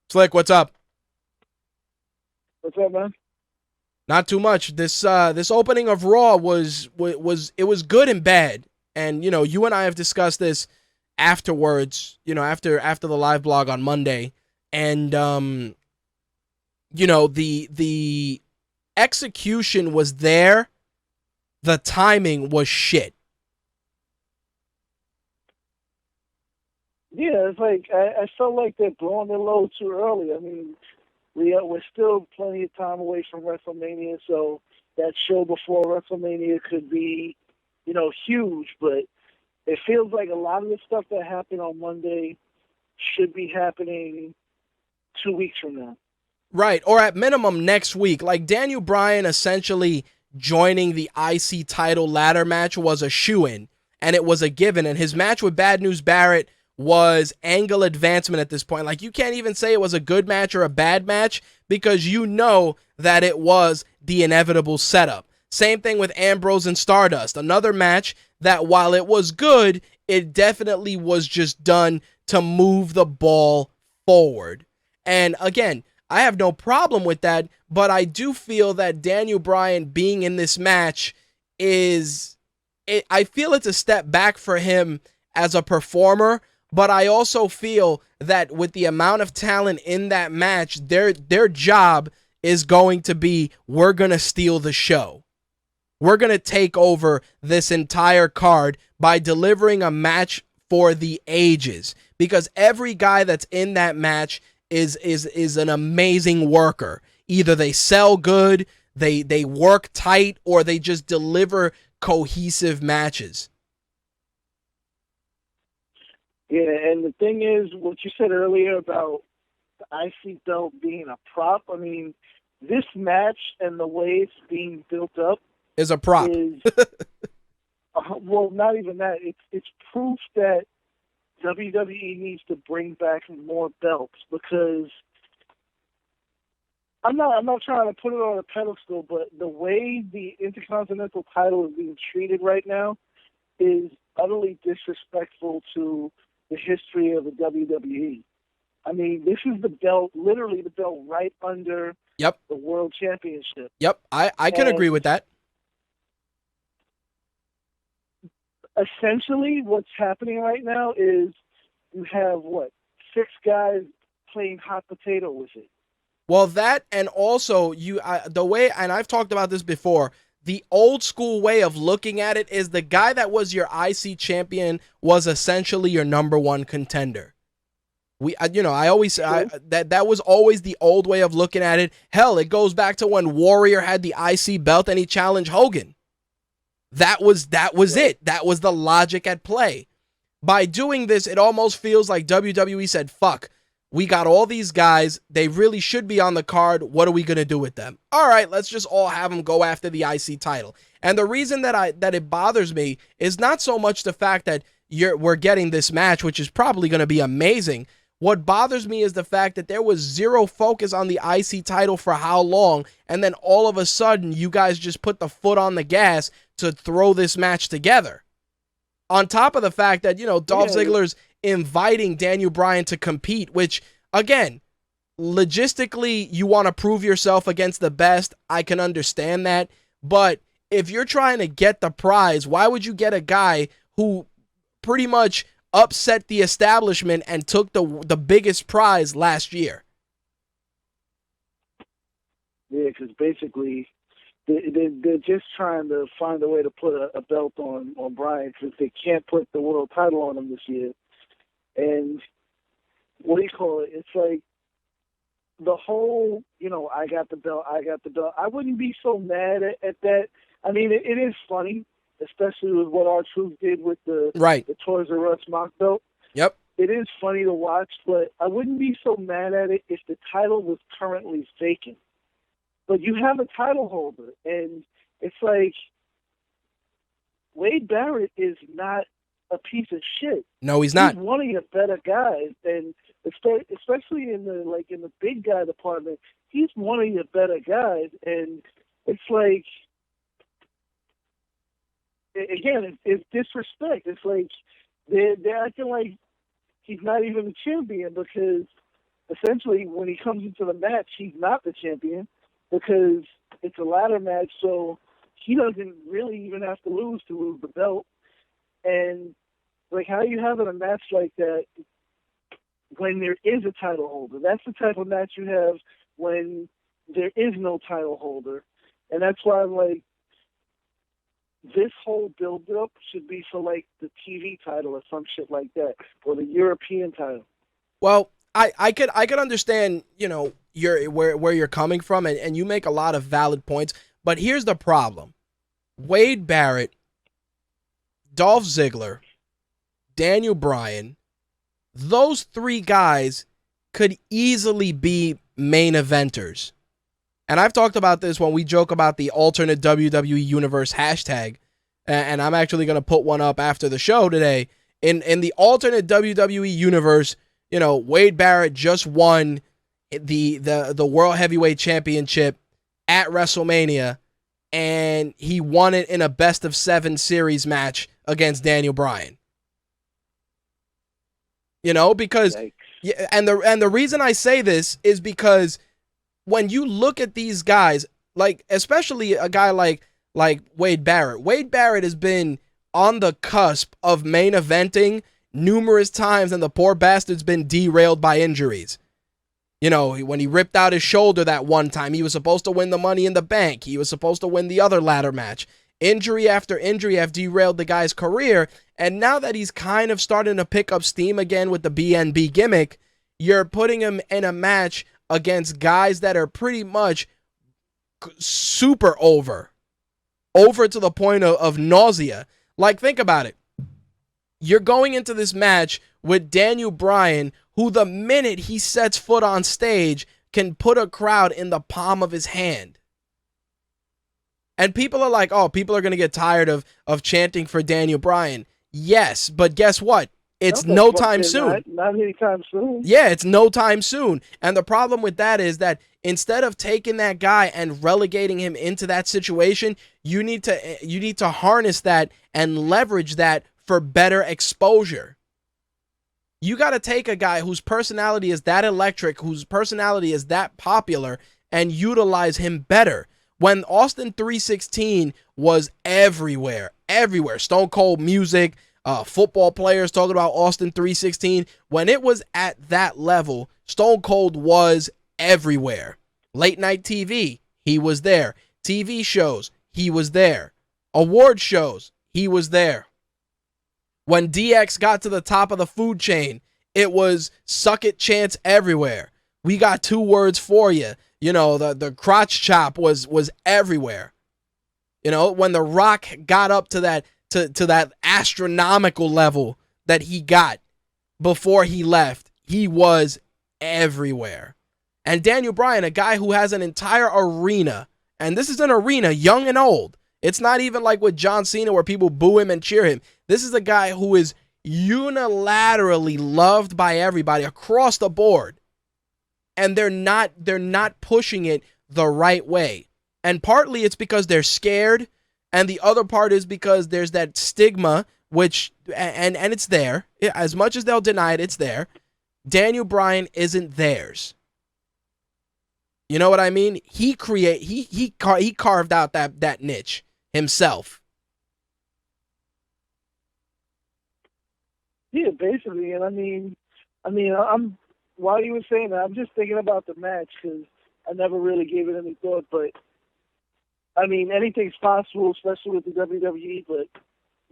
Slick, what's up? What's up, man? Not too much. This opening of Raw was good and bad. And you and I have discussed this afterwards, after the live blog on Monday. And the execution was there. The timing was shit. Yeah, it's like I felt like they're blowing their load too early. I mean, we're still plenty of time away from WrestleMania, so that show before WrestleMania could be, huge. But it feels like a lot of the stuff that happened on Monday should be happening 2 weeks from now. Right, or at minimum next week. Like Daniel Bryan essentially joining the IC title ladder match was a shoo-in, and it was a given. And his match with Bad News Barrett was angle advancement at this point. Like, you can't even say it was a good match or a bad match because you know that it was the inevitable setup. Same thing with Ambrose and Stardust. Another match that, while it was good, it definitely was just done to move the ball forward. And again, I have no problem with that, but I do feel that Daniel Bryan being in this match I feel it's a step back for him as a performer. But I also feel that with the amount of talent in that match, their job is going to be, we're going to steal the show. We're going to take over this entire card by delivering a match for the ages. Because every guy that's in that match is an amazing worker. Either they sell good, they work tight, or they just deliver cohesive matches. Yeah, and the thing is, what you said earlier about the IC belt being a prop, I mean, this match and the way it's being built up is a prop. Well, not even that. It's proof that WWE needs to bring back more belts, because I'm not trying to put it on a pedestal, but the way the Intercontinental title is being treated right now is utterly disrespectful to the history of the WWE. I mean, this is the belt, literally the belt right under the World Championship. Yep, I can agree with that. Essentially, what's happening right now is you have, 6 guys playing hot potato with it. Well, that, and also the way, and I've talked about this before, the old school way of looking at it is the guy that was your IC champion was essentially your number one contender. I always say that was always the old way of looking at it. Hell, it goes back to when Warrior had the IC belt and he challenged Hogan. That was it. That was the logic at play. By doing this, it almost feels like WWE said, fuck, we got all these guys. They really should be on the card. What are we going to do with them? All right, let's just all have them go after the IC title. And the reason that it bothers me is not so much the fact that we're getting this match, which is probably going to be amazing. What bothers me is the fact that there was zero focus on the IC title for how long, and then all of a sudden you guys just put the foot on the gas to throw this match together. On top of the fact that, Dolph Ziggler's inviting Daniel Bryan to compete, which, again, logistically, you want to prove yourself against the best. I can understand that. But if you're trying to get the prize, why would you get a guy who pretty much upset the establishment and took the biggest prize last year? Yeah, because basically they're just trying to find a way to put a belt on Bryan because they can't put the world title on him this year. And what do you call it? It's like the whole, I got the belt. I wouldn't be so mad at that. I mean, it is funny, especially with what R-Truth did with the Toys R Us mock belt. Yep. It is funny to watch, but I wouldn't be so mad at it if the title was currently vacant. But you have a title holder, and it's like Wade Barrett is not a piece of shit. No, he's not. He's one of your better guys, and especially in the big guy department, he's one of your better guys. And it's like, again, it's disrespect. It's like they're acting like he's not even the champion because essentially when he comes into the match, he's not the champion because it's a ladder match, so he doesn't really even have to lose the belt. And like, how are you having a match like that when there is a title holder? That's the type of match you have when there is no title holder. And that's why I'm like, this whole build-up should be for like the TV title or some shit like that, or the European title. Well, I could understand, where you're coming from, and you make a lot of valid points. But here's the problem: Wade Barrett, Dolph Ziggler, Daniel Bryan, those three guys could easily be main eventers. And I've talked about this when we joke about the alternate WWE Universe hashtag, and I'm actually going to put one up after the show today. In the alternate WWE Universe, Wade Barrett just won the World Heavyweight Championship at WrestleMania, and he won it in a best-of-7 series match against Daniel Bryan. Because and the reason I say this is because when you look at these guys, like especially a guy like Wade Barrett has been on the cusp of main eventing numerous times, and the poor bastard's been derailed by injuries. When he ripped out his shoulder that one time, he was supposed to win the Money in the Bank. He was supposed to win the other ladder match. Injury after injury have derailed the guy's career, and now that he's kind of starting to pick up steam again with the BNB gimmick, you're putting him in a match against guys that are pretty much super over to the point of nausea. Like, think about it. You're going into this match with Daniel Bryan, who the minute he sets foot on stage can put a crowd in the palm of his hand. And people are like, oh, people are going to get tired of chanting for Daniel Bryan. Yes, but guess what? It's no time soon. Not anytime soon. Yeah, it's no time soon. And the problem with that is that instead of taking that guy and relegating him into that situation, you need to harness that and leverage that for better exposure. You got to take a guy whose personality is that electric, whose personality is that popular, and utilize him better. When Austin 316 was everywhere, Stone Cold music, football players talking about Austin 316, when it was at that level, Stone Cold was everywhere. Late night TV, he was there. TV shows, he was there. Award shows, he was there. When DX got to the top of the food chain, it was suck it chants everywhere. We got 2 words for you. The crotch chop was everywhere. When The Rock got up to that astronomical level that he got before he left, he was everywhere. And Daniel Bryan, a guy who has an entire arena, and this is an arena, young and old. It's not even like with John Cena where people boo him and cheer him. This is a guy who is unilaterally loved by everybody across the board. And they're not pushing it the right way. And partly it's because they're scared, and the other part is because there's that stigma, which and it's there. As much as they'll deny it, it's there. Daniel Bryan isn't theirs. You know what I mean? He carved out that niche himself. Yeah, basically, and I mean, I'm while you were saying that, I'm just thinking about the match because I never really gave it any thought, but I mean, anything's possible, especially with the WWE, but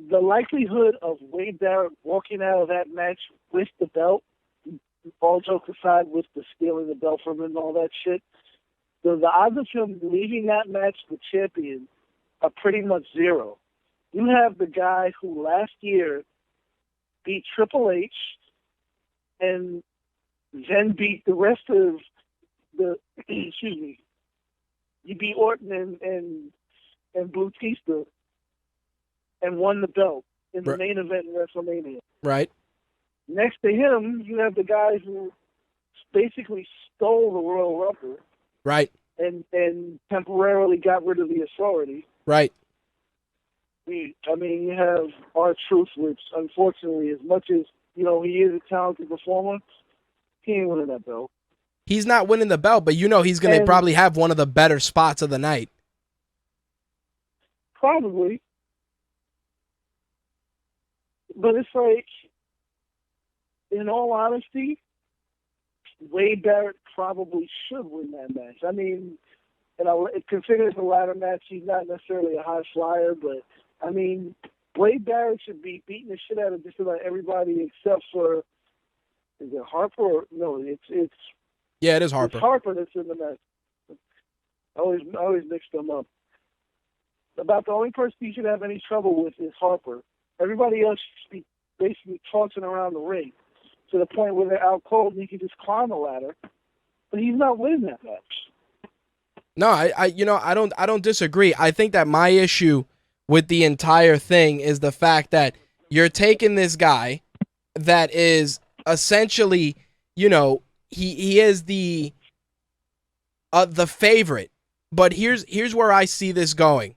the likelihood of Wade Barrett walking out of that match with the belt, all jokes aside, with the stealing the belt from him and all that shit, the odds of him leaving that match the champion are pretty much zero. You have the guy who last year beat Triple H and then beat the rest of the, excuse me, you beat Orton and Bautista and won the belt in the main event in WrestleMania. Right. Next to him, you have the guy who basically stole the Royal Rumble. Right. And temporarily got rid of the Authority. Right. I mean, you have R-Truth, which unfortunately, as much as, he is a talented performer, he ain't winning that belt. He's not winning the belt, but he's going to probably have one of the better spots of the night. Probably. But it's like, in all honesty, Wade Barrett probably should win that match. I mean, considering it's a ladder match, he's not necessarily a high flyer, but, I mean, Wade Barrett should be beating the shit out of just about everybody except for, is it Harper? No, it's yeah, it is Harper. It's Harper that's in the match. I always mix them up. About the only person you should have any trouble with is Harper. Everybody else should be basically tossing around the ring to the point where they're out cold and he can just climb the ladder. But he's not winning that match. No, I don't disagree. I think that my issue with the entire thing is the fact that you're taking this guy that is essentially, he is the favorite. But here's where I see this going.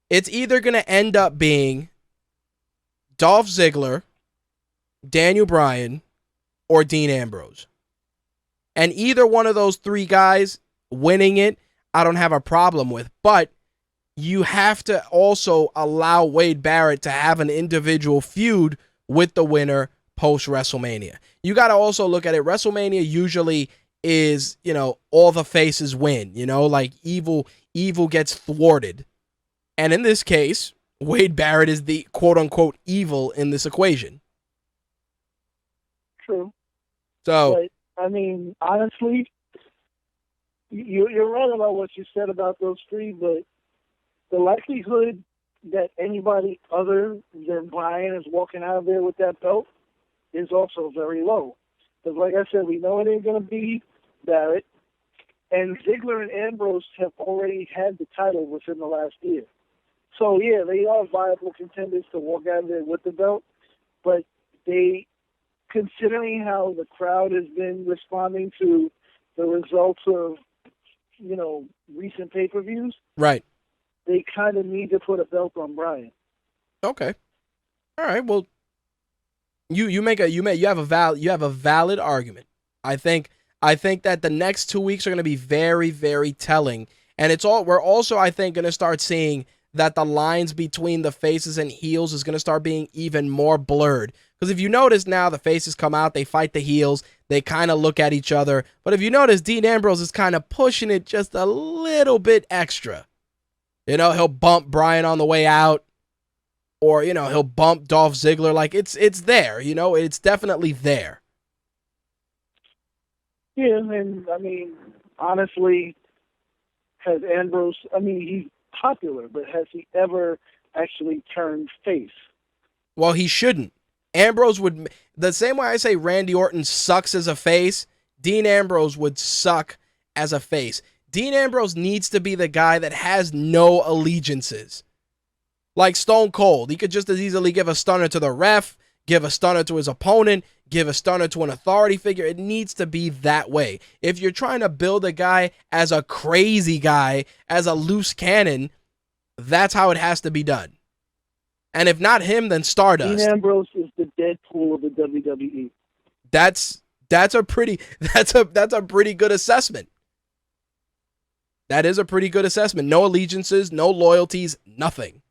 It's either going to end up being Dolph Ziggler, Daniel Bryan, or Dean Ambrose. And either one of those three guys winning it, I don't have a problem with. But you have to also allow Wade Barrett to have an individual feud with the winner post-WrestleMania. You got to also look at it. WrestleMania usually is, all the faces win. Like evil gets thwarted. And in this case, Wade Barrett is the quote-unquote evil in this equation. True. So, but, I mean, honestly, you're right about what you said about those three, but the likelihood that anybody other than Bryan is walking out of there with that belt is also very low. Because like I said, we know it ain't going to be Barrett, and Ziggler and Ambrose have already had the title within the last year. So, yeah, they are viable contenders to walk out of there with the belt, but considering how the crowd has been responding to the results of, recent pay-per-views, right, they kind of need to put a belt on Bryan. Okay. All right. Well, you have a valid argument. I think that the next 2 weeks are going to be very, very telling, and we're also, I think, going to start seeing that the lines between the faces and heels is going to start being even more blurred. Because if you notice now, the faces come out, they fight the heels, they kind of look at each other. But if you notice, Dean Ambrose is kind of pushing it just a little bit extra. He'll bump Bryan on the way out, or, he'll bump Dolph Ziggler. Like, it's there, it's definitely there. Yeah, and, I mean, honestly, has Ambrose, he's popular, but has he ever actually turned face? Well, he shouldn't. Ambrose would, the same way I say Randy Orton sucks as a face, Dean Ambrose would suck as a face. Dean Ambrose needs to be the guy that has no allegiances. Like Stone Cold, he could just as easily give a stunner to the ref, give a stunner to his opponent, give a stunner to an authority figure. It needs to be that way. If you're trying to build a guy as a crazy guy, as a loose cannon, that's how it has to be done. And if not him, then Stardust. Dean Ambrose is the Deadpool of the WWE. That's a pretty good assessment. That is a pretty good assessment. No allegiances, no loyalties, nothing.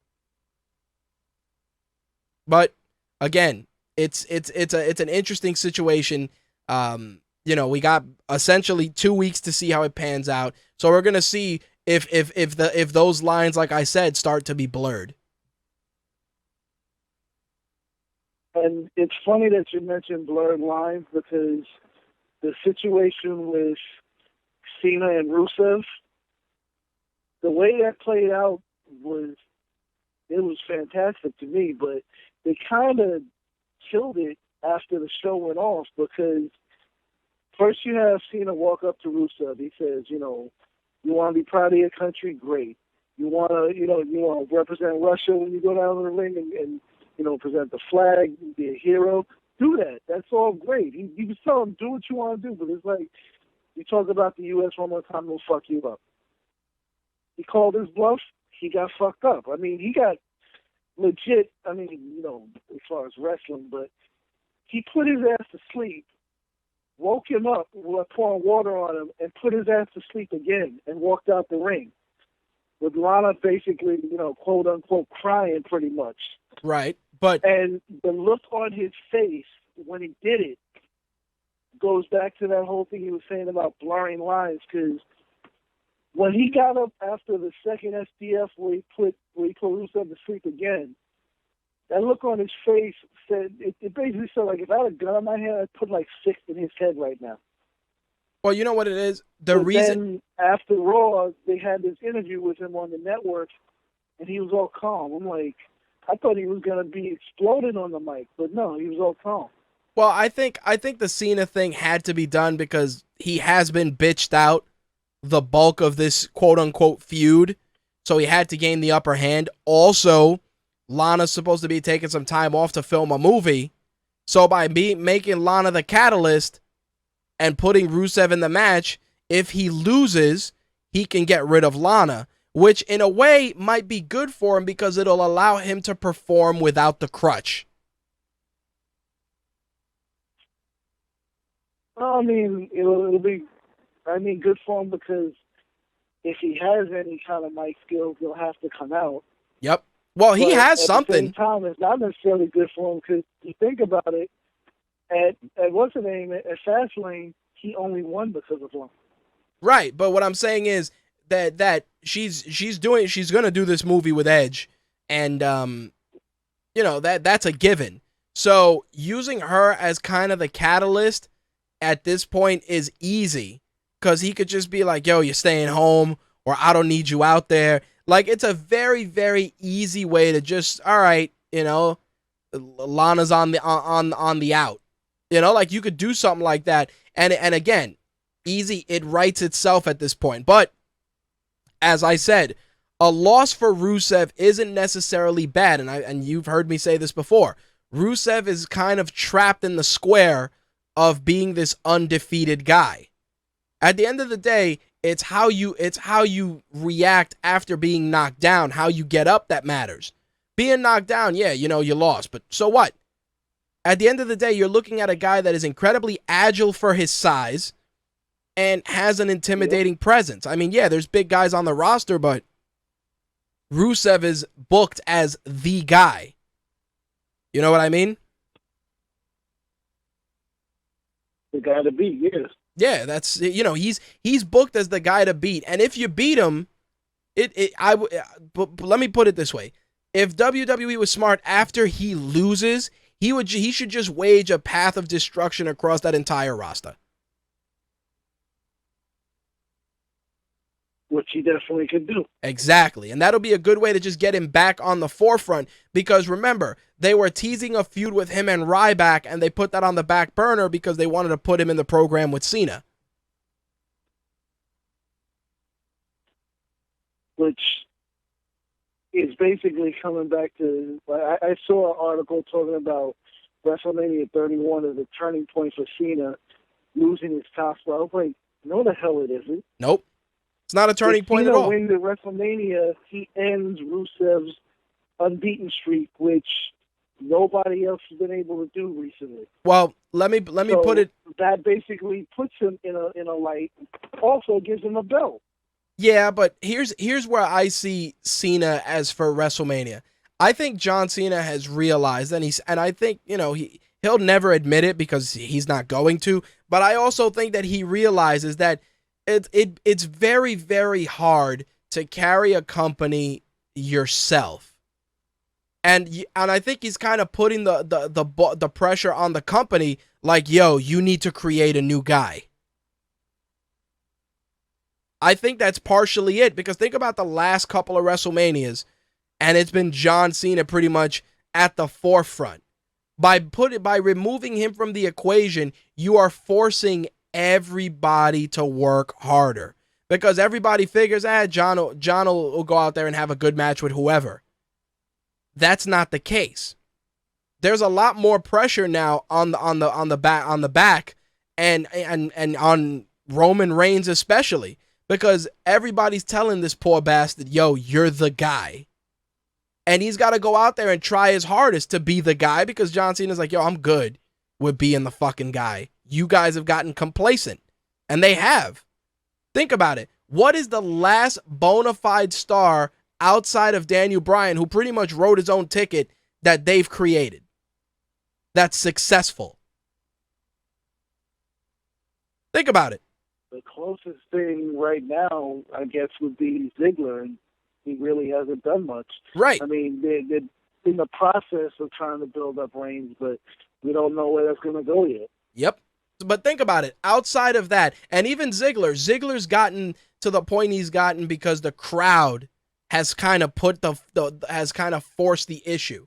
But again, it's an interesting situation. You know, we got essentially 2 weeks to see how it pans out. So we're gonna see if those lines, like I said, start to be blurred. And it's funny that you mentioned blurred lines because the situation with Cena and Rusev, the way that played out was fantastic to me, but they kind of killed it after the show went off because first you have Cena walk up to Rusev. He says, you want to be proud of your country? Great. You want to represent Russia when you go down to the ring and present the flag, be a hero? Do that. That's all great. He was telling him, do what you want to do, but it's like, you talk about the U.S. one more time, they'll fuck you up. He called his bluff. He got fucked up. I mean, he got legit, as far as wrestling, but he put his ass to sleep, woke him up, pouring water on him, and put his ass to sleep again and walked out the ring. With Lana basically, quote unquote, crying pretty much. Right. And the look on his face when he did it goes back to that whole thing he was saying about blurring lines, because when he got up after the second SDF where he put Rusev to sleep again, that look on his face said, it basically said, like, if I had a gun in my hand, I'd put like 6 in his head right now. Well, you know what it is? Then after Raw, they had this interview with him on the network, and he was all calm. I'm like, I thought he was going to be exploding on the mic, but no, he was all calm. Well, I think the Cena thing had to be done because he has been bitched out the bulk of this quote-unquote feud, so he had to gain the upper hand. Also, Lana's supposed to be taking some time off to film a movie, so by making Lana the catalyst and putting Rusev in the match, if he loses, he can get rid of Lana, which in a way might be good for him because it'll allow him to perform without the crutch. Well, I mean, it'll be, good for him because if he has any kind of mic skills, he'll have to come out. Yep. Well, he has something. At the same time, it's not necessarily good for him because you think about it, at what's the name, at Fastlane, he only won because of one. Right, but what I'm saying is that she's gonna do this movie with Edge, and that's a given. So using her as kind of the catalyst at this point is easy because he could just be like, yo, you're staying home, or I don't need you out there. Like, it's a very, very easy way to just, all right, Lana's on the out. Like, you could do something like that. And again, easy, it writes itself at this point. But as I said, a loss for Rusev isn't necessarily bad, and you've heard me say this before. Rusev is kind of trapped in the square of being this undefeated guy. At the end of the day, it's how you react after being knocked down, how you get up that matters. Being knocked down, yeah, you lost, but so what? At the end of the day, you're looking at a guy that is incredibly agile for his size and has an intimidating presence. I mean, yeah, there's big guys on the roster, but Rusev is booked as the guy. You know what I mean? The guy to beat, yes. Yeah, that's, he's booked as the guy to beat. And if you beat him, but let me put it this way. If WWE was smart after he loses, he should just wage a path of destruction across that entire roster. Which he definitely could do. Exactly. And that'll be a good way to just get him back on the forefront. Because remember, they were teasing a feud with him and Ryback, and they put that on the back burner because they wanted to put him in the program with Cena. Which is basically coming back to, I saw an article talking about WrestleMania 31 as a turning point for Cena losing his top spot. I was like, no the hell it isn't. Nope. It's not a turning point at all. If Cena wins at WrestleMania, he ends Rusev's unbeaten streak, which nobody else has been able to do recently. Well, let me put it. That basically puts him in a light. Also gives him a belt. Yeah, but here's where I see Cena as for WrestleMania. I think John Cena has realized, and I think he'll never admit it because he's not going to, But I also think that he realizes that it's very, very hard to carry a company yourself. And I think he's kind of putting the pressure on the company, like, yo, you need to create a new guy. I think that's partially it, because think about the last couple of WrestleManias, and it's been John Cena pretty much at the forefront. By removing him from the equation, you are forcing everybody to work harder, because everybody figures, John will go out there and have a good match with whoever. That's not the case. There's a lot more pressure now on the back and on Roman Reigns especially, because everybody's telling this poor bastard, yo, you're the guy. And he's got to go out there and try his hardest to be the guy, because John Cena's like, yo, I'm good with being the fucking guy. You guys have gotten complacent. And they have. Think about it. What is the last bona fide star outside of Daniel Bryan, who pretty much wrote his own ticket, that they've created that's successful? Think about it. The closest thing right now, I guess, would be Ziggler, and he really hasn't done much. Right. I mean, they're in the process of trying to build up Reigns, but we don't know where that's going to go yet. Yep. But think about it. Outside of that, and even Ziggler's gotten to the point he's gotten because the crowd has kind of forced the issue.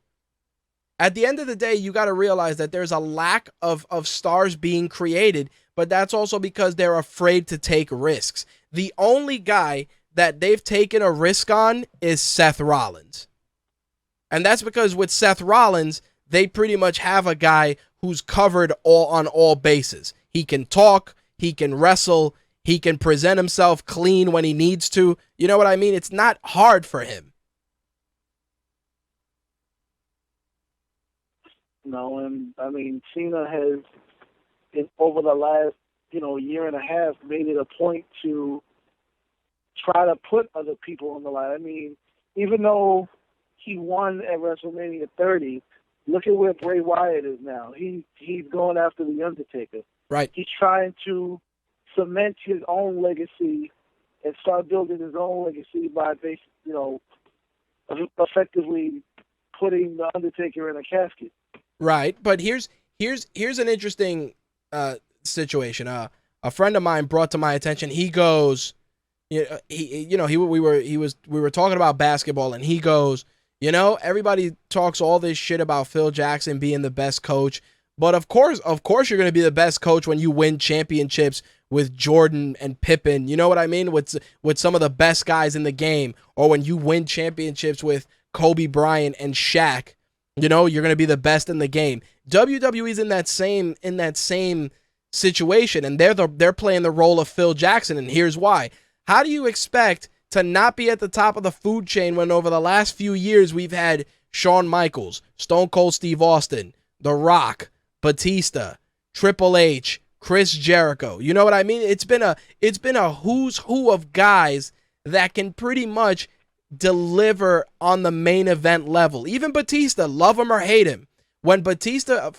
At the end of the day, you got to realize that there's a lack of stars being created, but that's also because they're afraid to take risks. The only guy that they've taken a risk on is Seth Rollins. And that's because with Seth Rollins, they pretty much have a guy who's covered on all bases. He can talk, he can wrestle, he can present himself clean when he needs to. You know what I mean? It's not hard for him. No, and I mean, Cena has, over the last, year and a half, made it a point to try to put other people on the line. I mean, even though he won at WrestleMania 30, look at where Bray Wyatt is now. He's going after The Undertaker. Right. He's trying to cement his own legacy and start building his own legacy by effectively putting The Undertaker in a casket. Right, but here's an interesting situation. A friend of mine brought to my attention. He goes, we were talking about basketball, and he goes, everybody talks all this shit about Phil Jackson being the best coach, but of course you're going to be the best coach when you win championships with Jordan and Pippen. You know what I mean? With some of the best guys in the game, or when you win championships with Kobe Bryant and Shaq. You're going to be the best in the game. WWE's in that same situation, and they're playing the role of Phil Jackson, and here's why. How do you expect to not be at the top of the food chain when over the last few years we've had Shawn Michaels, Stone Cold Steve Austin, The Rock, Batista, Triple H, Chris Jericho? You know what I mean? It's been a who's who of guys that can pretty much deliver on the main event level. Even Batista, love him or hate him, when Batista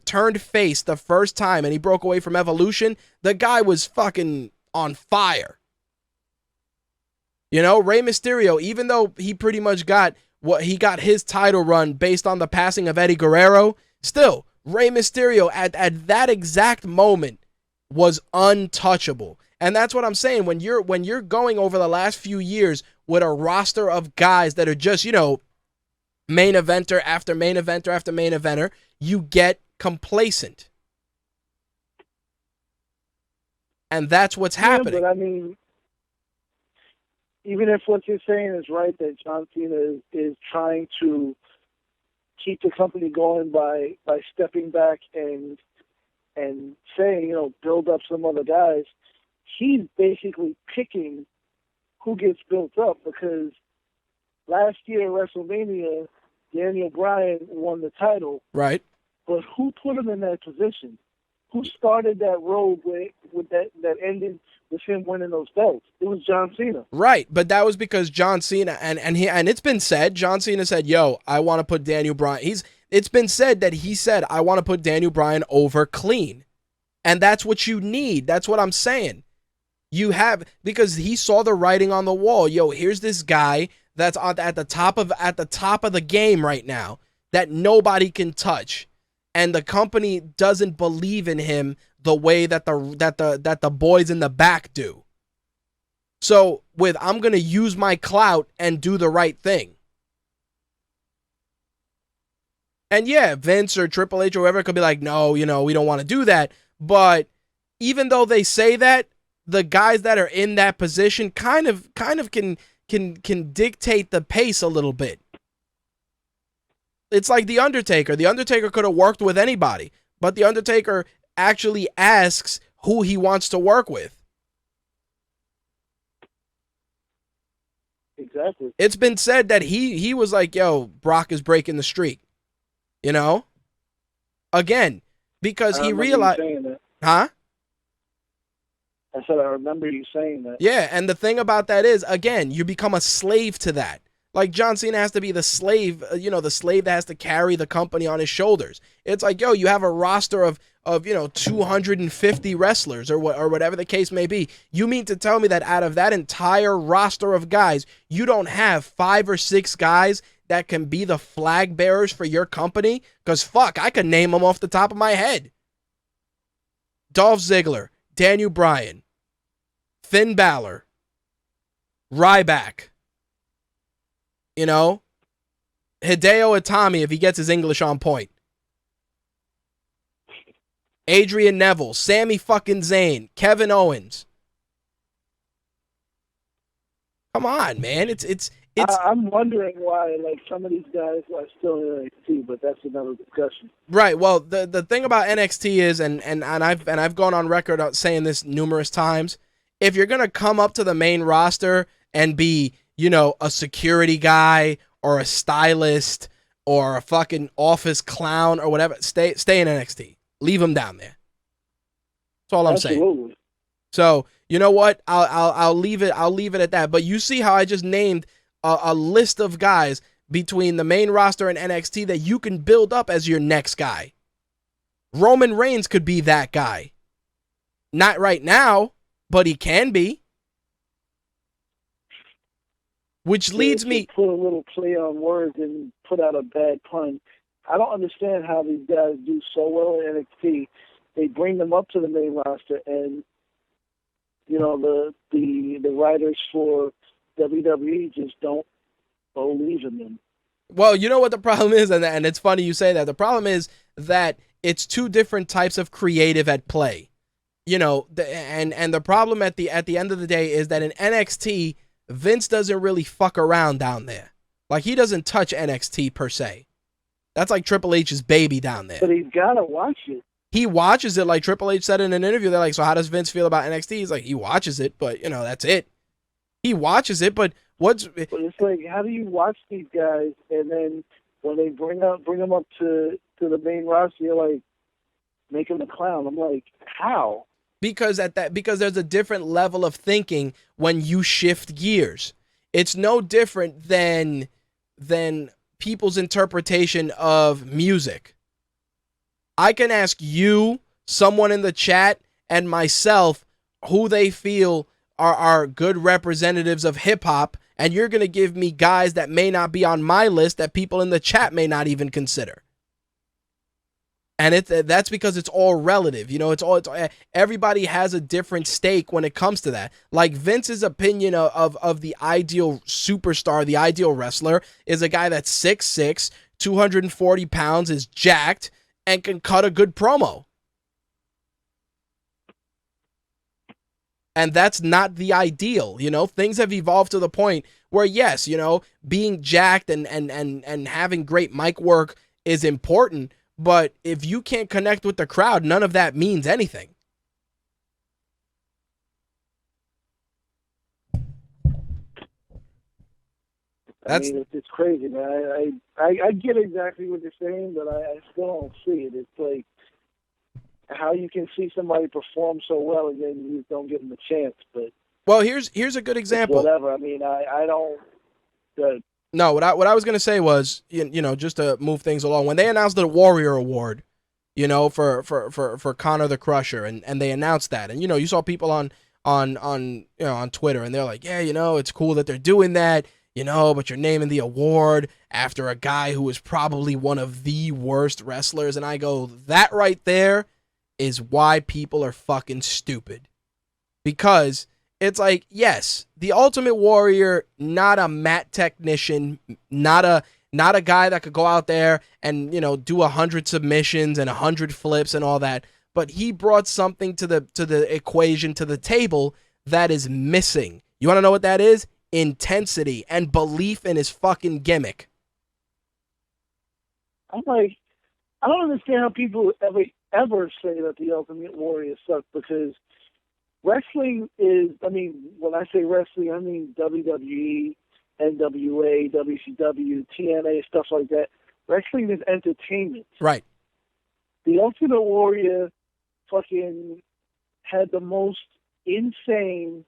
turned face the first time and he broke away from Evolution, the guy was fucking on fire. Rey Mysterio, even though he pretty much got his title run based on the passing of Eddie Guerrero, still Rey Mysterio at that exact moment was untouchable. And that's what I'm saying. When you're going over the last few years with a roster of guys that are just, main eventer after main eventer after main eventer, you get complacent. And that's what's happening. But I mean, even if what you're saying is right, that John Cena is trying to keep the company going by stepping back and saying, build up some other guys, he's basically picking who gets built up, because last year at WrestleMania, Daniel Bryan won the title. Right. But who put him in that position? Who started that road that ended with him winning those belts? It was John Cena. Right, but that was because John Cena, and it's been said, John Cena said, yo, I want to put Daniel Bryan. It's been said that he said, I want to put Daniel Bryan over clean. And that's what you need. That's what I'm saying. You have, because he saw the writing on the wall. Yo, here's this guy that's at the top of the game right now that nobody can touch, and the company doesn't believe in him the way that the boys in the back do. So I'm gonna use my clout and do the right thing. And yeah, Vince or Triple H or whoever could be like, no, we don't want to do that. But even though they say that, the guys that are in that position kind of can dictate the pace a little bit. It's like The Undertaker. The Undertaker could have worked with anybody, but The Undertaker actually asks who he wants to work with. Exactly. It's been said that he was like, yo, Brock is breaking the streak. Again, because he realized, huh? I said, I remember you saying that. Yeah, and the thing about that is, again, you become a slave to that. Like John Cena has to be the slave, the slave that has to carry the company on his shoulders. It's like, yo, you have a roster of 250 wrestlers or whatever the case may be. You mean to tell me that out of that entire roster of guys, you don't have 5 or 6 guys that can be the flag bearers for your company? Because fuck, I can name them off the top of my head. Dolph Ziggler, Daniel Bryan, Finn Balor, Ryback, Hideo Itami if he gets his English on point, Adrian Neville, Sami fucking Zayn, Kevin Owens. Come on, man. It's. I'm wondering why some of these guys are still in NXT, but that's another discussion. Right. Well, the thing about NXT is, and I've gone on record saying this numerous times. If you're gonna come up to the main roster and be, a security guy or a stylist or a fucking office clown or whatever, stay in NXT. Leave them down there. That's all I'm saying. So you know what? I'll leave it. I'll leave it at that. But you see how I just named a list of guys between the main roster and NXT that you can build up as your next guy. Roman Reigns could be that guy. Not right now, but he can be. Which leads me... Put a little play on words and put out a bad pun. I don't understand how these guys do so well in NXT. They bring them up to the main roster, and the writers for WWE just don't believe in them. Well, you know what the problem is, and it's funny you say that. The problem is that it's 2 different types of creative at play. And the problem at the end of the day is that in NXT, Vince doesn't really fuck around down there. Like, he doesn't touch NXT per se. That's like Triple H's baby down there. But he's got to watch it. He watches it, like Triple H said in an interview. They're like, so how does Vince feel about NXT? He's like, he watches it, but, that's it. He watches it, but what's... But it's like, how do you watch these guys, and then when they bring them up to the main roster, you're like, make him a clown. I'm like, how? Because there's a different level of thinking when you shift gears. It's no different than people's interpretation of music. I can ask you, someone in the chat, and myself who they feel are good representatives of hip-hop, and you're going to give me guys that may not be on my list that people in the chat may not even consider. And that's because it's all relative. Everybody has a different stake when it comes to that. Like Vince's opinion of the ideal superstar, the ideal wrestler, is a guy that's 6'6", 240 pounds, is jacked, and can cut a good promo. And that's not the ideal. Things have evolved to the point where, yes, being jacked and having great mic work is important. But if you can't connect with the crowd, none of that means anything. It's crazy, man. I get exactly what you're saying, but I still don't see it. It's like how you can see somebody perform so well and then you don't give them a chance. But well, here's a good example. Whatever. I don't. No, what I was gonna say was, just to move things along. When they announced the Warrior Award, you know, for Conor the Crusher, and they announced that. And, you know, you saw people on Twitter, and they're like, yeah, you know, it's cool that they're doing that, you know, but you're naming the award after a guy who is probably one of the worst wrestlers. And I go, that right there is why people are fucking stupid. Because it's like, yes, the Ultimate Warrior, not a mat technician, not a guy that could go out there and, you know, do 100 submissions and 100 flips and all that, but he brought something to the equation, to the table, that is missing. You want to know what that is? Intensity and belief in his fucking gimmick. I'm like, I don't understand how people ever say that the Ultimate Warrior sucks, because wrestling is, I mean, when I say wrestling, I mean WWE, NWA, WCW, TNA, stuff like that. Wrestling is entertainment. Right. The Ultimate Warrior fucking had the most insane,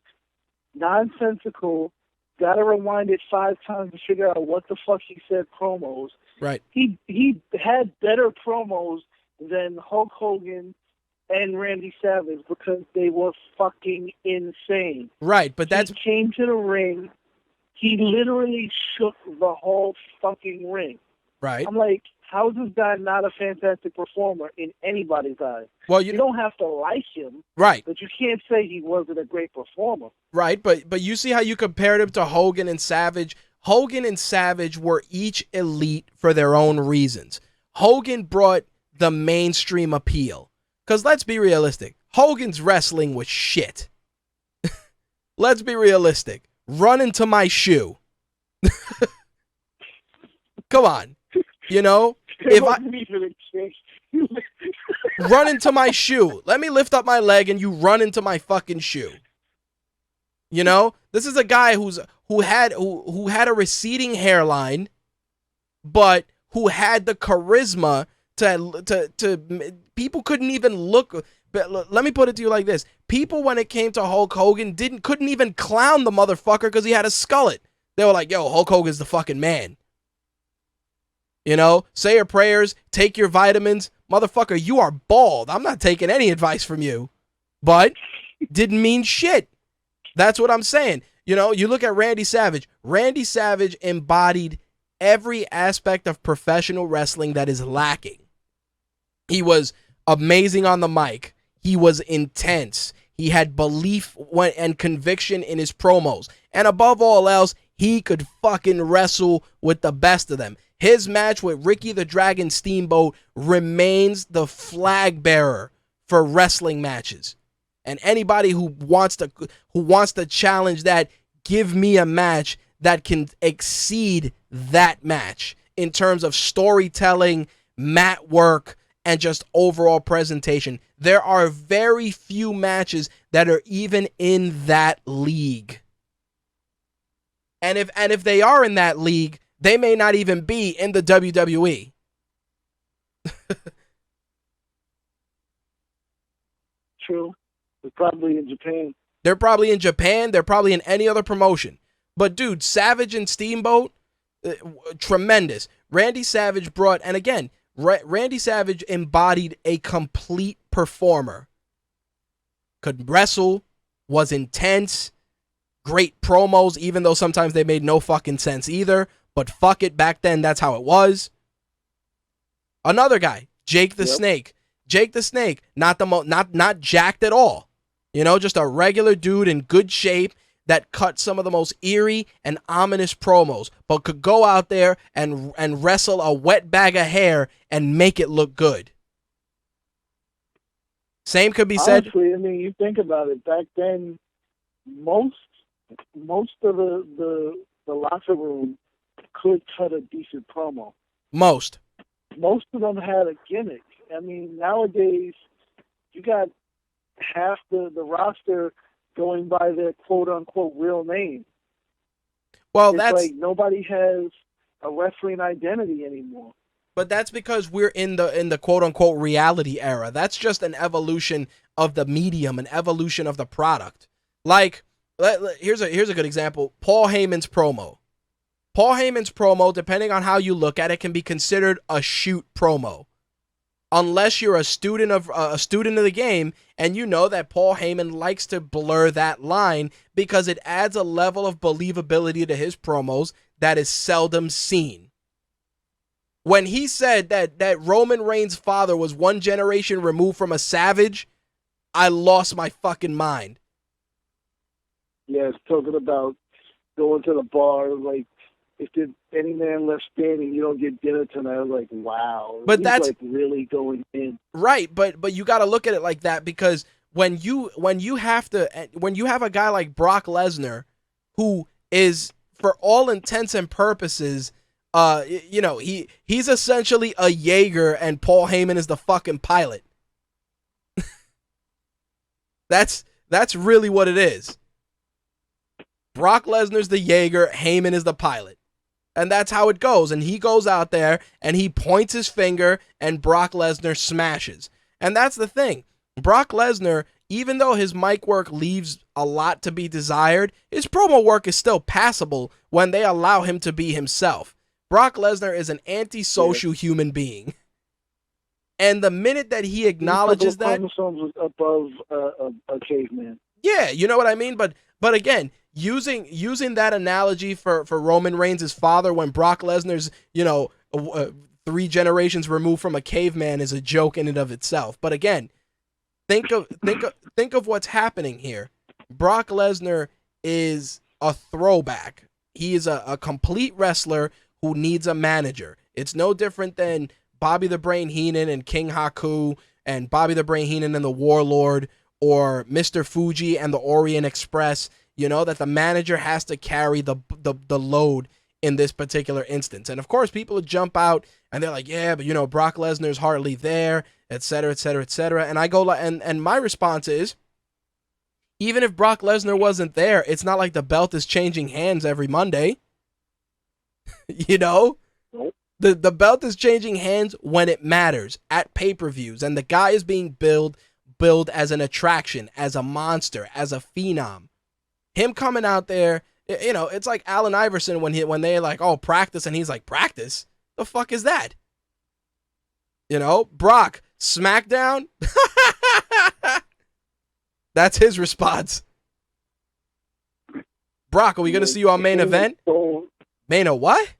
nonsensical, gotta rewind it 5 times to figure out what the fuck he said promos. Right. He had better promos than Hulk Hogan and Randy Savage because they were fucking insane. Right, but that's... He came to the ring, he literally shook the whole fucking ring. Right. I'm like, how is this guy not a fantastic performer in anybody's eyes? Well, you don't have to like him. Right. But you can't say he wasn't a great performer. Right, but you see how you compared him to Hogan and Savage? Hogan and Savage were each elite for their own reasons. Hogan brought the mainstream appeal. Because let's be realistic, Hogan's wrestling was shit. Let's be realistic. Run into my shoe. Come on. You know? If I run into my shoe. Let me lift up my leg and you run into my fucking shoe. You know? This is a guy who had a receding hairline, but who had the charisma to people couldn't even look. But let me put it to you like this. People, when it came to Hulk Hogan, couldn't even clown the motherfucker because he had a skullet. They were like, yo, Hulk Hogan's the fucking man. You know, say your prayers, take your vitamins. Motherfucker, you are bald. I'm not taking any advice from you. But didn't mean shit. That's what I'm saying. You know, you look at Randy Savage. Randy Savage embodied every aspect of professional wrestling that is lacking. He was amazing on the mic. He was intense. He had belief and conviction in his promos. And above all else, he could fucking wrestle with the best of them. His match with Ricky the Dragon Steamboat remains the flag bearer for wrestling matches. And anybody who wants to challenge that, give me a match that can exceed that match in terms of storytelling, mat work, and just overall presentation. There are very few matches that are even in that league. And if they are in that league, they may not even be in the WWE. True. They're probably in Japan. They're probably in Japan. They're probably in any other promotion. But, dude, Savage and Steamboat, tremendous. Randy Savage brought, and again, Randy Savage embodied a complete performer. Could wrestle, was intense, great promos, even though sometimes they made no fucking sense either. But fuck it, back then, that's how it was. Another guy, Jake the Snake. Jake the Snake, not jacked at all. You know, just a regular dude in good shape that cut some of the most eerie and ominous promos, but could go out there and wrestle a wet bag of hair and make it look good. Same could be said. Honestly, I mean, you think about it. Back then, most of the locker room could cut a decent promo. Most of them had a gimmick. I mean, nowadays, you got half the roster going by their quote-unquote real name. Well, it's that's like nobody has a wrestling identity anymore. But that's because we're in the quote-unquote reality era. That's just an evolution of the medium, an evolution of the product. Like, here's a good example. Paul Heyman's promo. Paul Heyman's promo, depending on how you look at it, can be considered a shoot promo. unless you're a student of the game, and you know that Paul Heyman likes to blur that line because it adds a level of believability to his promos that is seldom seen. When he said that Roman Reigns' father was one generation removed from a savage, I lost my fucking mind. Yeah, it's talking about going to the bar, like, if there's any man left standing, you don't get dinner tonight. I was like, wow. But he's that's like really going in. Right, but you got to look at it like that, because when you have a guy like Brock Lesnar, who is, for all intents and purposes, he's essentially a Jaeger and Paul Heyman is the fucking pilot. That's really what it is. Brock Lesnar's the Jaeger, Heyman is the pilot. And that's how it goes. And he goes out there and he points his finger and Brock Lesnar smashes. And that's the thing. Brock Lesnar, even though his mic work leaves a lot to be desired, his promo work is still passable when they allow him to be himself. Brock Lesnar is an antisocial human being. And the minute that he acknowledges that... chromosomes above a caveman. Yeah, you know what I mean? But again, using that analogy for Roman Reigns' father when Brock Lesnar's, 3 generations removed from a caveman is a joke in and of itself. But again, think of what's happening here. Brock Lesnar is a throwback. He is a complete wrestler who needs a manager. It's no different than Bobby the Brain Heenan and King Haku and Bobby the Brain Heenan and the Warlord, or Mr. Fuji and the Orient Express. That the manager has to carry the load in this particular instance. And of course, people jump out and they're like, yeah, but Brock Lesnar's hardly there, et cetera, et cetera, et cetera. And I go, and my response is, even if Brock Lesnar wasn't there, it's not like the belt is changing hands every Monday. The belt is changing hands when it matters, at pay-per-views, and the guy is being billed as an attraction, as a monster, as a phenom. Him coming out there, it's like Allen Iverson when they're like, oh, practice, and he's like, practice? The fuck is that? Brock, SmackDown? That's his response. Brock, are we going to see you on main event? Main a what?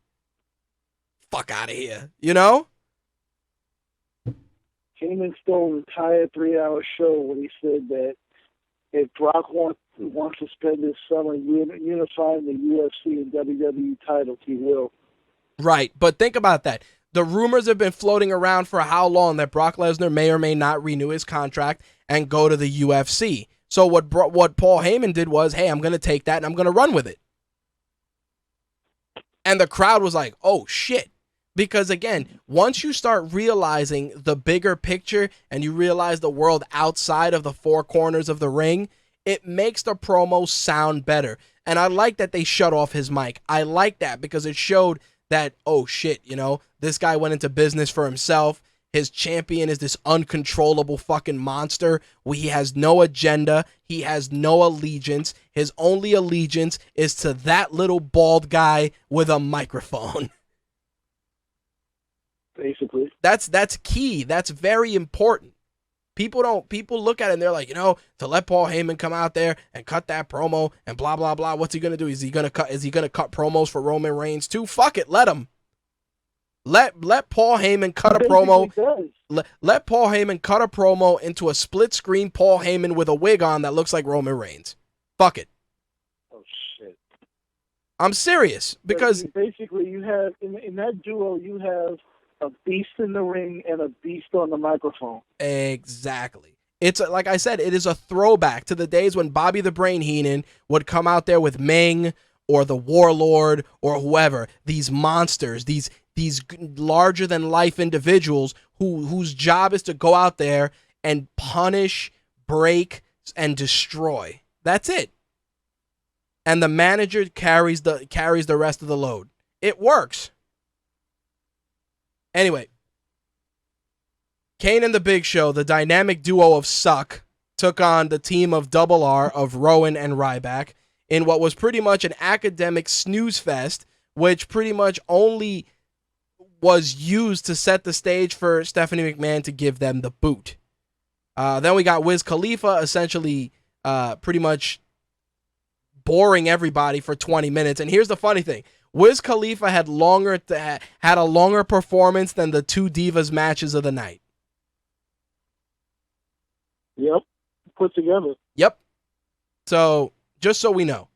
Fuck out of here, Heyman stole an entire 3-hour show when he said that if Brock wants to spend his summer unifying the UFC and WWE titles, he will. Right, but think about that. The rumors have been floating around for how long that Brock Lesnar may or may not renew his contract and go to the UFC. So what Paul Heyman did was, hey, I'm going to take that and I'm going to run with it. And the crowd was like, oh, shit. Because, again, once you start realizing the bigger picture and you realize the world outside of the 4 corners of the ring, it makes the promo sound better. And I like that they shut off his mic. I like that because it showed that, oh, shit, this guy went into business for himself. His champion is this uncontrollable fucking monster where he has no agenda. He has no allegiance. His only allegiance is to that little bald guy with a microphone. Basically. That's key. That's very important. People look at it and they're like, to let Paul Heyman come out there and cut that promo and blah blah blah. What's he gonna do? Is he gonna cut promos for Roman Reigns too? Fuck it, let him. Let Paul Heyman cut a promo. Let Paul Heyman cut a promo into a split screen Paul Heyman with a wig on that looks like Roman Reigns. Fuck it. Oh shit. I'm serious because basically you have in that duo you have a beast in the ring and a beast on the microphone. Exactly. It's like I said, it is a throwback to the days when Bobby the Brain Heenan would come out there with Ming or the Warlord or whoever, these monsters, these larger than life individuals whose job is to go out there and punish, break, and destroy. That's it. And the manager carries the rest of the load. It works. Anyway, Kane and the Big Show, the dynamic duo of Suck, took on the team of Double R of Rowan and Ryback in what was pretty much an academic snooze fest, which pretty much only was used to set the stage for Stephanie McMahon to give them the boot. Then we got Wiz Khalifa essentially pretty much boring everybody for 20 minutes. And here's the funny thing. Wiz Khalifa had a longer performance than the two Divas matches of the night. Yep. Put together. Yep. So, just so we know.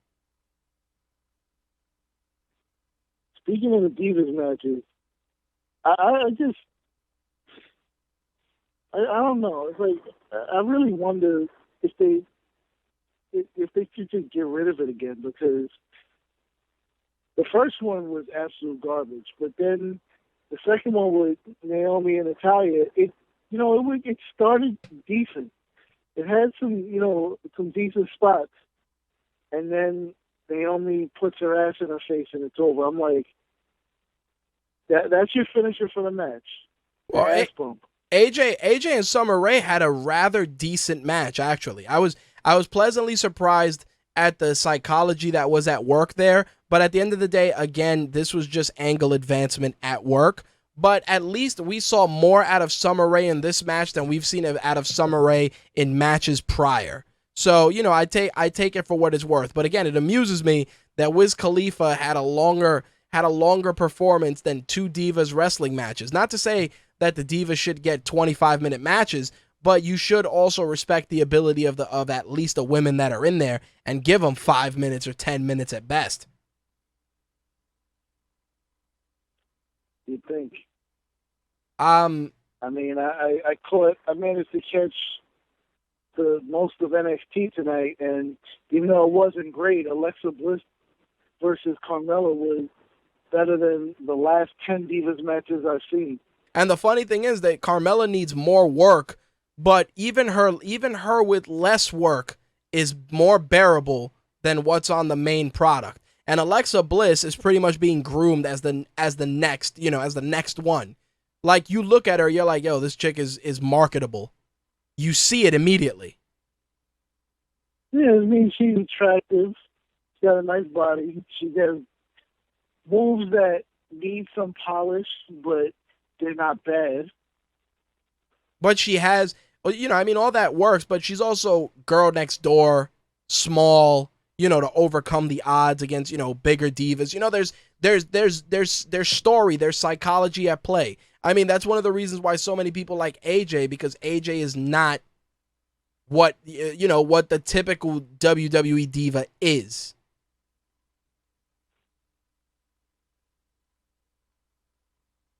Speaking of the Divas matches, I don't know. It's like, I really wonder if they could just get rid of it again, because the first one was absolute garbage, but then the second one with Naomi and Natalya, it started decent. It had some decent spots, and then Naomi puts her ass in her face and it's over. I'm like, that's your finisher for the match. Well, ass bump. AJ and Summer Rae had a rather decent match, actually. I was pleasantly surprised at the psychology that was at work there, but at the end of the day, again, this was just angle advancement at work. But at least we saw more out of Summer Rae in this match than we've seen out of Summer Rae in matches prior. So, I take it for what it's worth. But again, it amuses me that Wiz Khalifa had a longer performance than two Divas wrestling matches. Not to say that the Divas should get 25-minute matches, but you should also respect the ability of at least the women that are in there and give them 5 minutes or 10 minutes at best. You think? I mean, I managed to catch the most of NXT tonight, and even though it wasn't great, Alexa Bliss versus Carmella was better than the last 10 Divas matches I've seen. And the funny thing is that Carmella needs more work, but even her with less work is more bearable than what's on the main product. And Alexa Bliss is pretty much being groomed as the next one. Like, you look at her, you're like, yo, this chick is marketable. You see it immediately. Yeah, I mean, she's attractive. She's got a nice body. She has moves that need some polish, but they're not bad. But she has, all that works, but she's also girl next door, small, to overcome the odds against, bigger divas. There's story, there's psychology at play. I mean, that's one of the reasons why so many people like AJ, because AJ is not what the typical WWE diva is.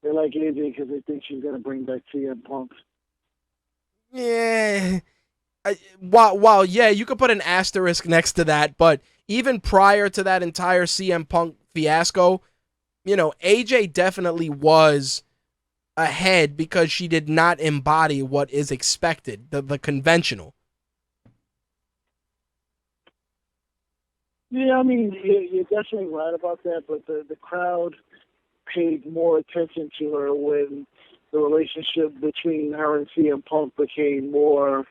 They like AJ because they think she's going to bring back CM Punk. Yeah. While yeah, you could put an asterisk next to that, but even prior to that entire CM Punk fiasco, AJ definitely was ahead because she did not embody what is expected, the conventional. Yeah, I mean, you're definitely right about that, but the crowd paid more attention to her when the relationship between her and CM Punk became more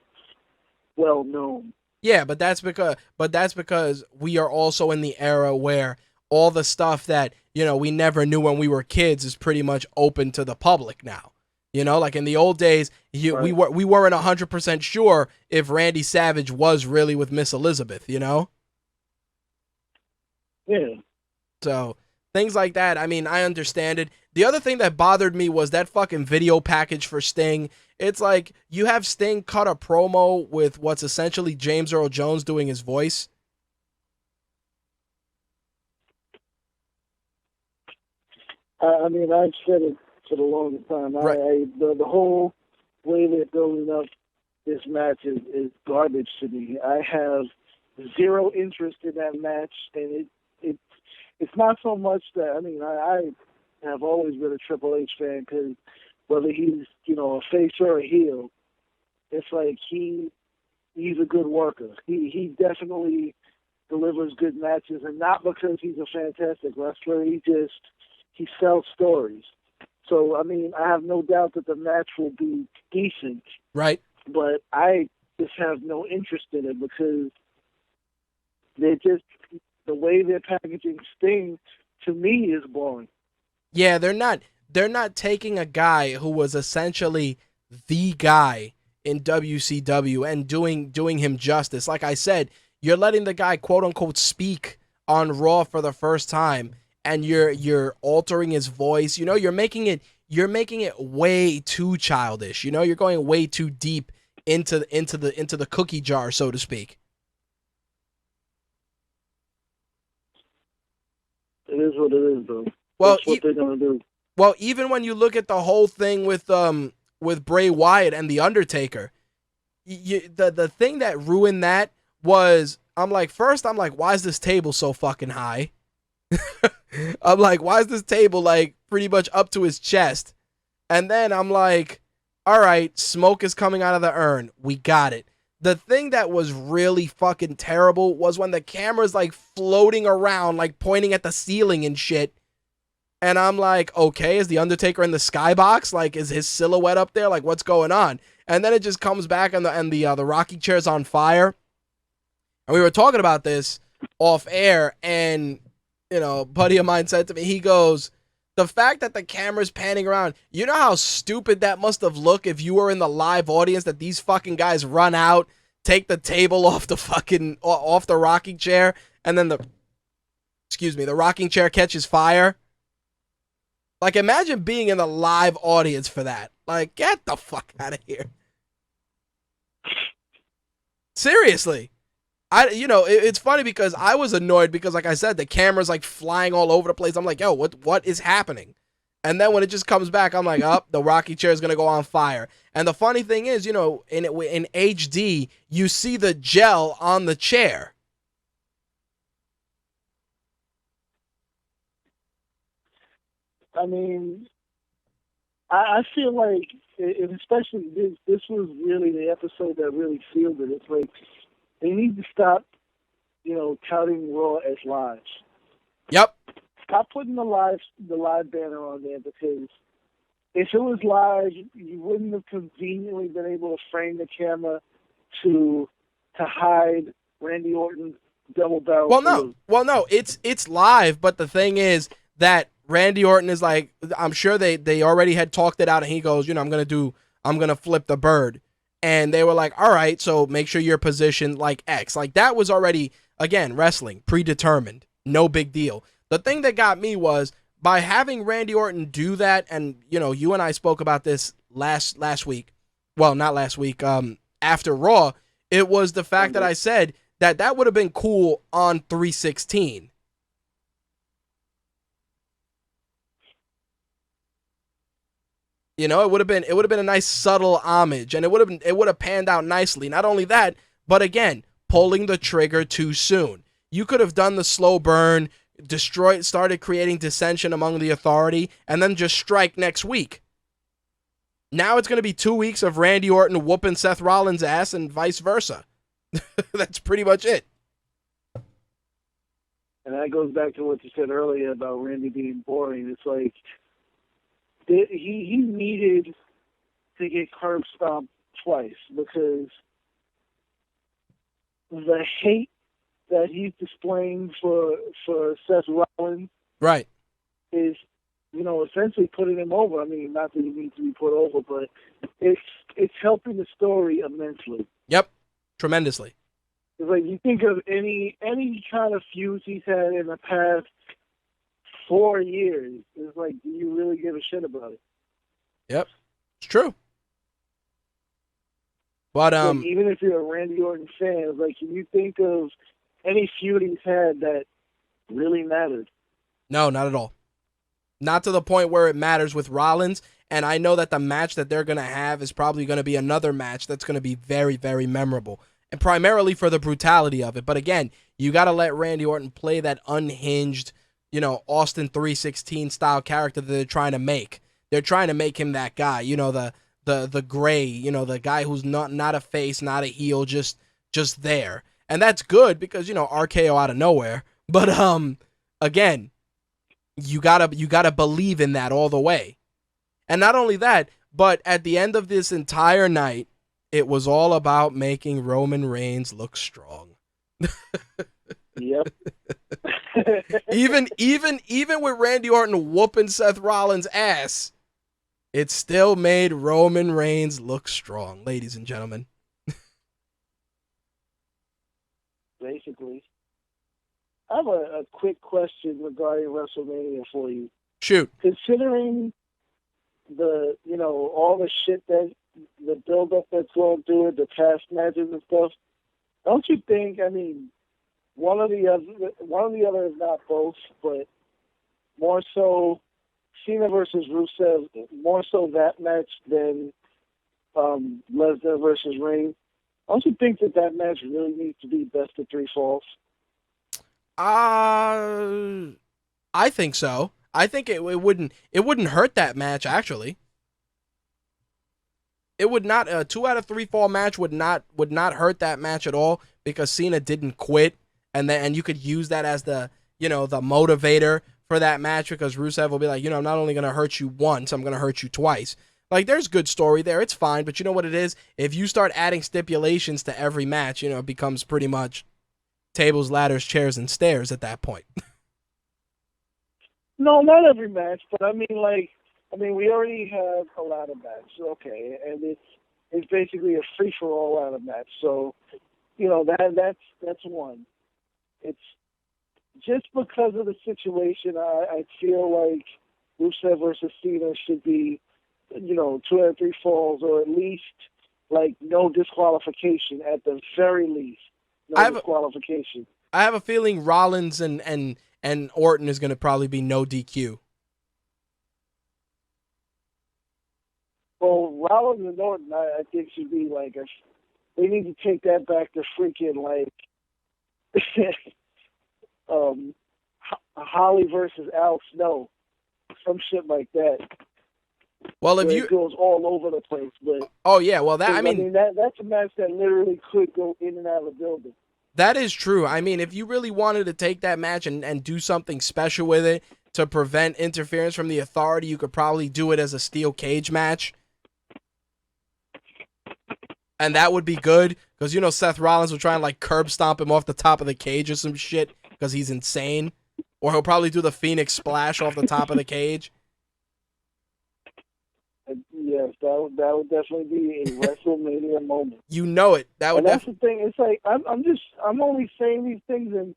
well known. Yeah, but that's because we are also in the era where all the stuff that, we never knew when we were kids is pretty much open to the public now. Like in the old days, Right. we weren't 100% sure if Randy Savage was really with Miss Elizabeth, Yeah. So things like that, I mean, I understand it. The other thing that bothered me was that fucking video package for Sting. It's like you have Sting cut a promo with what's essentially James Earl Jones doing his voice. I mean, I've said it for the longest time. Right. The whole way they're building up this match is garbage to me. I have zero interest in that match, and it's not so much that, I mean, I have always been a Triple H fan, because whether he's, a face or a heel, it's like he's a good worker. He definitely delivers good matches, and not because he's a fantastic wrestler. He sells stories. So, I mean, I have no doubt that the match will be decent. Right. But I just have no interest in it, because the way they're packaging Sting, to me, is boring. Yeah, they're they're not taking a guy who was essentially the guy in WCW and doing him justice. Like I said, you're letting the guy quote unquote speak on Raw for the first time, and you're altering his voice. You know, you're making it way too childish. You know, you're going way too deep into the cookie jar, so to speak. It is what it is, though. Well, That's what they're gonna do. Well, even when you look at the whole thing with Bray Wyatt and The Undertaker, the thing that ruined that was, I'm like, why is this table so fucking high? I'm like, why is this table like pretty much up to his chest? And then I'm like, all right, smoke is coming out of the urn. We got it. The thing that was really fucking terrible was when the camera's like floating around, like pointing at the ceiling and shit. And I'm like, okay, is The Undertaker in the skybox? Like, is his silhouette up there? Like, what's going on? And then it just comes back and the rocking chair's on fire. And we were talking about this off air, and, you know, a buddy of mine said to me, he goes, the fact that the camera's panning around, you know how stupid that must have looked if you were in the live audience, that these fucking guys run out, take the table off the rocking chair, and then the rocking chair catches fire. Like, imagine being in the live audience for that. Like, get the fuck out of here. Seriously. It's funny because I was annoyed because, like I said, the camera's like flying all over the place. I'm like, yo, what is happening? And then when it just comes back, I'm like, oh, the rocking chair is going to go on fire. And the funny thing is, you know, in HD, you see the gel on the chair. I mean, I feel like, and especially this was really the episode that really sealed it. It's like, they need to stop, you know, touting Raw as live. Yep. Stop putting the live banner on there, because if it was live, you wouldn't have conveniently been able to frame the camera to hide Randy Orton's double barrel. Well, no, it's live, but the thing is that Randy Orton is like, I'm sure they already had talked it out, and he goes, you know, I'm gonna flip the bird. And they were like, all right, so make sure you're positioned like X. Like, that was already, again, wrestling, predetermined. No big deal. The thing that got me was, by having Randy Orton do that, and, you know, you and I spoke about this last week. Well, not last week, after Raw. It was the fact that I said that would have been cool on 316. You know, it would have been a nice subtle homage, and it would have panned out nicely. Not only that, but again, pulling the trigger too soon. You could have done the slow burn, started creating dissension among the authority, and then just strike next week. Now it's going to be 2 weeks of Randy Orton whooping Seth Rollins' ass and vice versa. That's pretty much it. And that goes back to what you said earlier about Randy being boring. It's like, he needed to get curb stomped twice, because the hate that he's displaying for Seth Rollins, right, is, you know, essentially putting him over. I mean, not that he needs to be put over, but it's helping the story immensely. Yep, tremendously. It's like, you think of any kind of feuds he's had in the past 4 years, it's like, do you really give a shit about it? Yep, it's true. But like, even if you're a Randy Orton fan, it's like, can you think of any feud he's had that really mattered? No, not at all. Not to the point where it matters with Rollins. And I know that the match that they're going to have is probably going to be another match that's going to be very, very memorable. And primarily for the brutality of it. But again, you got to let Randy Orton play that unhinged, you know, Austin 316 style character that they're trying to make. They're trying to make him that guy, you know, the gray, you know, the guy who's not a face, not a heel, just there. And that's good because, you know, RKO out of nowhere. But again, you gotta believe in that all the way. And not only that, but at the end of this entire night, it was all about making Roman Reigns look strong. Yep. even with Randy Orton whooping Seth Rollins' ass, it still made Roman Reigns look strong, ladies and gentlemen. Basically. I have a quick question regarding WrestleMania for you. Shoot. Considering all the shit that the build-up that's going through it, the past matches and stuff, don't you think, one or the other, if not both, but more so Cena versus Rusev, more so that match than Lesnar versus Reigns, don't you think that match really needs to be best of 3 falls? I think so. I think it wouldn't hurt that match, actually. It would not, a 2 out of 3 fall match would not hurt that match at all, because Cena didn't quit, and you could use that as the motivator for that match, because Rusev will be like, I'm not only going to hurt you once, I'm going to hurt you twice. Like, there's good story there, it's fine, but you know what it is? If you start adding stipulations to every match, it becomes pretty much tables, ladders, chairs, and stairs at that point. No, not every match, but we already have a ladder match, okay, and it's basically a free-for-all ladder match, so, that's one. It's just because of the situation, I feel like Rusev versus Cena should be, 2 out of 3 falls, or at least, no disqualification at the very least. Disqualification. I have a feeling Rollins and Orton is going to probably be no DQ. Well, Rollins and Orton, I think should be they need to take that back to freaking Holly versus Al Snow, some shit like that. Well, if it goes all over the place, but that's a match that literally could go in and out of the building. That is true. If you really wanted to take that match and do something special with it to prevent interference from the Authority, you could probably do it as a steel cage match. And that would be good, because, Seth Rollins will try and, curb stomp him off the top of the cage or some shit, because he's insane. Or he'll probably do the Phoenix Splash off the top of the cage. Yes, that would definitely be a WrestleMania moment. You know it. That's the thing. It's I'm only saying these things and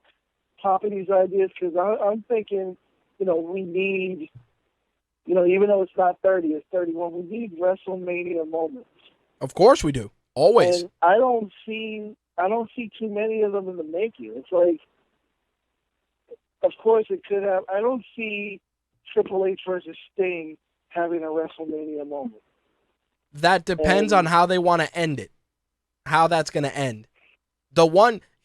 popping these ideas because I'm thinking, we need, even though it's not 30, it's 31. We need WrestleMania moments. Of course we do. Always. And I don't see too many of them in the making. It's of course it could have. I don't see Triple H versus Sting having a WrestleMania moment. That depends on how they want to end it. How that's going to end.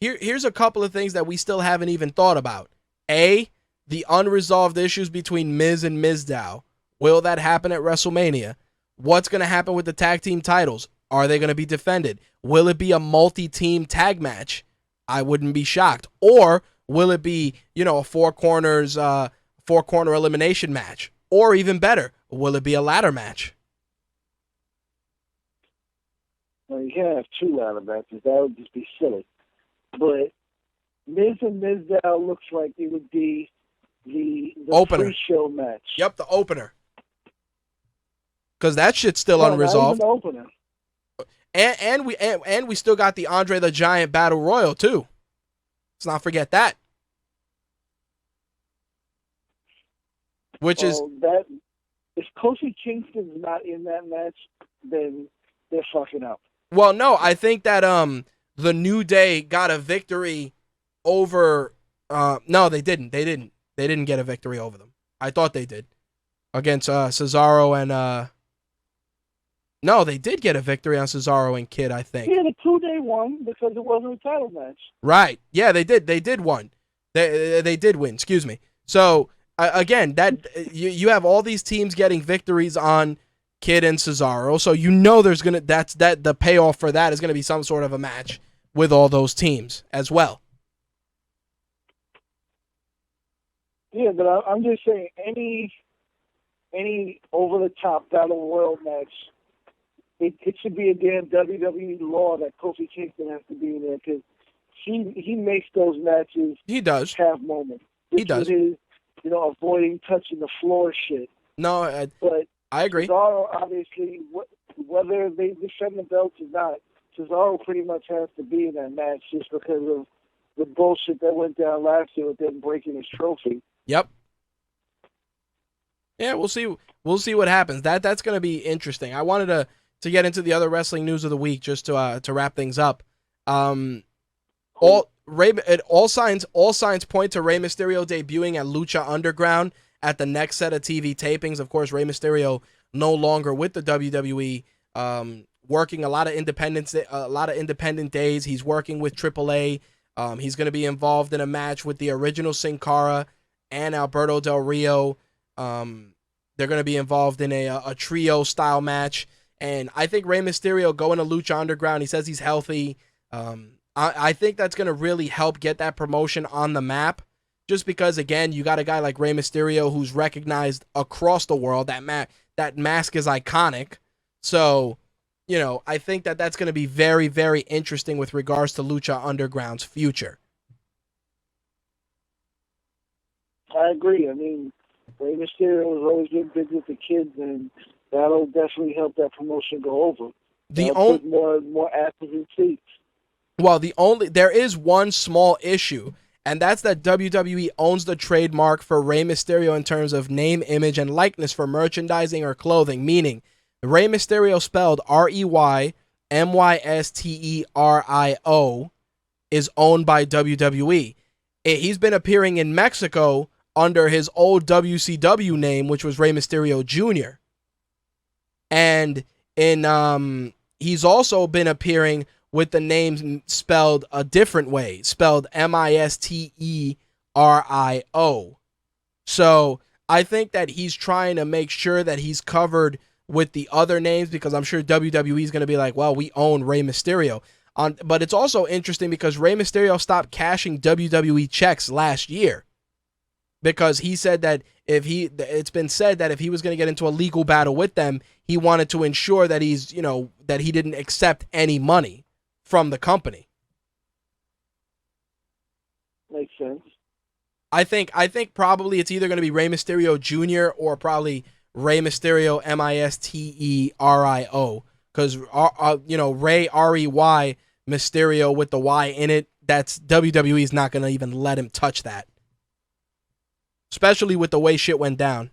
Here's a couple of things that we still haven't even thought about. A, the unresolved issues between Miz and Mizdow. Will that happen at WrestleMania? What's going to happen with the tag team titles? Are they going to be defended? Will it be a multi-team tag match? I wouldn't be shocked. Or will it be, a four-corner elimination match? Or even better, will it be a ladder match? Well, you can't have 2 ladder matches. That would just be silly. But Miz and Mizdow looks like it would be the opener. Pre-show match. Yep, the opener. Because that shit's still unresolved. Not even the opener. And we still got the Andre the Giant Battle Royal too. Let's not forget that. Which is that if Kofi Kingston's not in that match, then they're fucking up. Well, no, I think that the New Day got a victory over. No, they didn't. They didn't get a victory over them. I thought they did against Cesaro and. No, they did get a victory on Cesaro and Kid, I think. Yeah, the 2-day won because it wasn't a title match. Right. Yeah, they did. They did win. They did win. Excuse me. So again, that you have all these teams getting victories on Kid and Cesaro, so there's gonna the payoff for that is gonna be some sort of a match with all those teams as well. Yeah, but I'm just saying any over the top battle royal match. It should be a damn WWE law that Kofi Kingston has to be in there because he makes those matches. He does have moments. He does. His, avoiding touching the floor shit. No, But I agree. Cesaro, obviously, whether they defend the belts or not, Cesaro pretty much has to be in that match just because of the bullshit that went down last year with them breaking his trophy. Yep. Yeah, we'll see. We'll see what happens. That's going to be interesting. I wanted to get into the other wrestling news of the week just to wrap things up. All signs point to Rey Mysterio debuting at Lucha Underground at the next set of TV tapings. Of course, Rey Mysterio no longer with the WWE, working a lot of independent days. He's working with AAA. He's going to be involved in a match with the original Sin Cara and Alberto Del Rio. They're going to be involved in a trio style match. And I think Rey Mysterio going to Lucha Underground, he says he's healthy. I think that's going to really help get that promotion on the map. Just because, again, you got a guy like Rey Mysterio who's recognized across the world. That mask is iconic. So, I think that's going to be very, very interesting with regards to Lucha Underground's future. I agree. I mean, Rey Mysterio has always been big with the kids, and that'll definitely help that promotion go over. Put more asses in seats. Well, there is one small issue, and that's that WWE owns the trademark for Rey Mysterio in terms of name, image, and likeness for merchandising or clothing, meaning Rey Mysterio spelled REYMYSTERIO is owned by WWE. He's been appearing in Mexico under his old WCW name, which was Rey Mysterio Jr. And he's also been appearing with the name spelled a different way, spelled MISTERIO. So I think that he's trying to make sure that he's covered with the other names, because I'm sure WWE is going to be like, well, we own Rey Mysterio. But it's also interesting because Rey Mysterio stopped cashing WWE checks last year, because he said that it's been said that if he was going to get into a legal battle with them, he wanted to ensure that that he didn't accept any money from the company. Makes sense. I think probably it's either going to be Rey Mysterio Jr. or probably Rey Mysterio MISTERIO, because Rey REY Mysterio with the Y in it, that's WWE is not going to even let him touch that, especially with the way shit went down.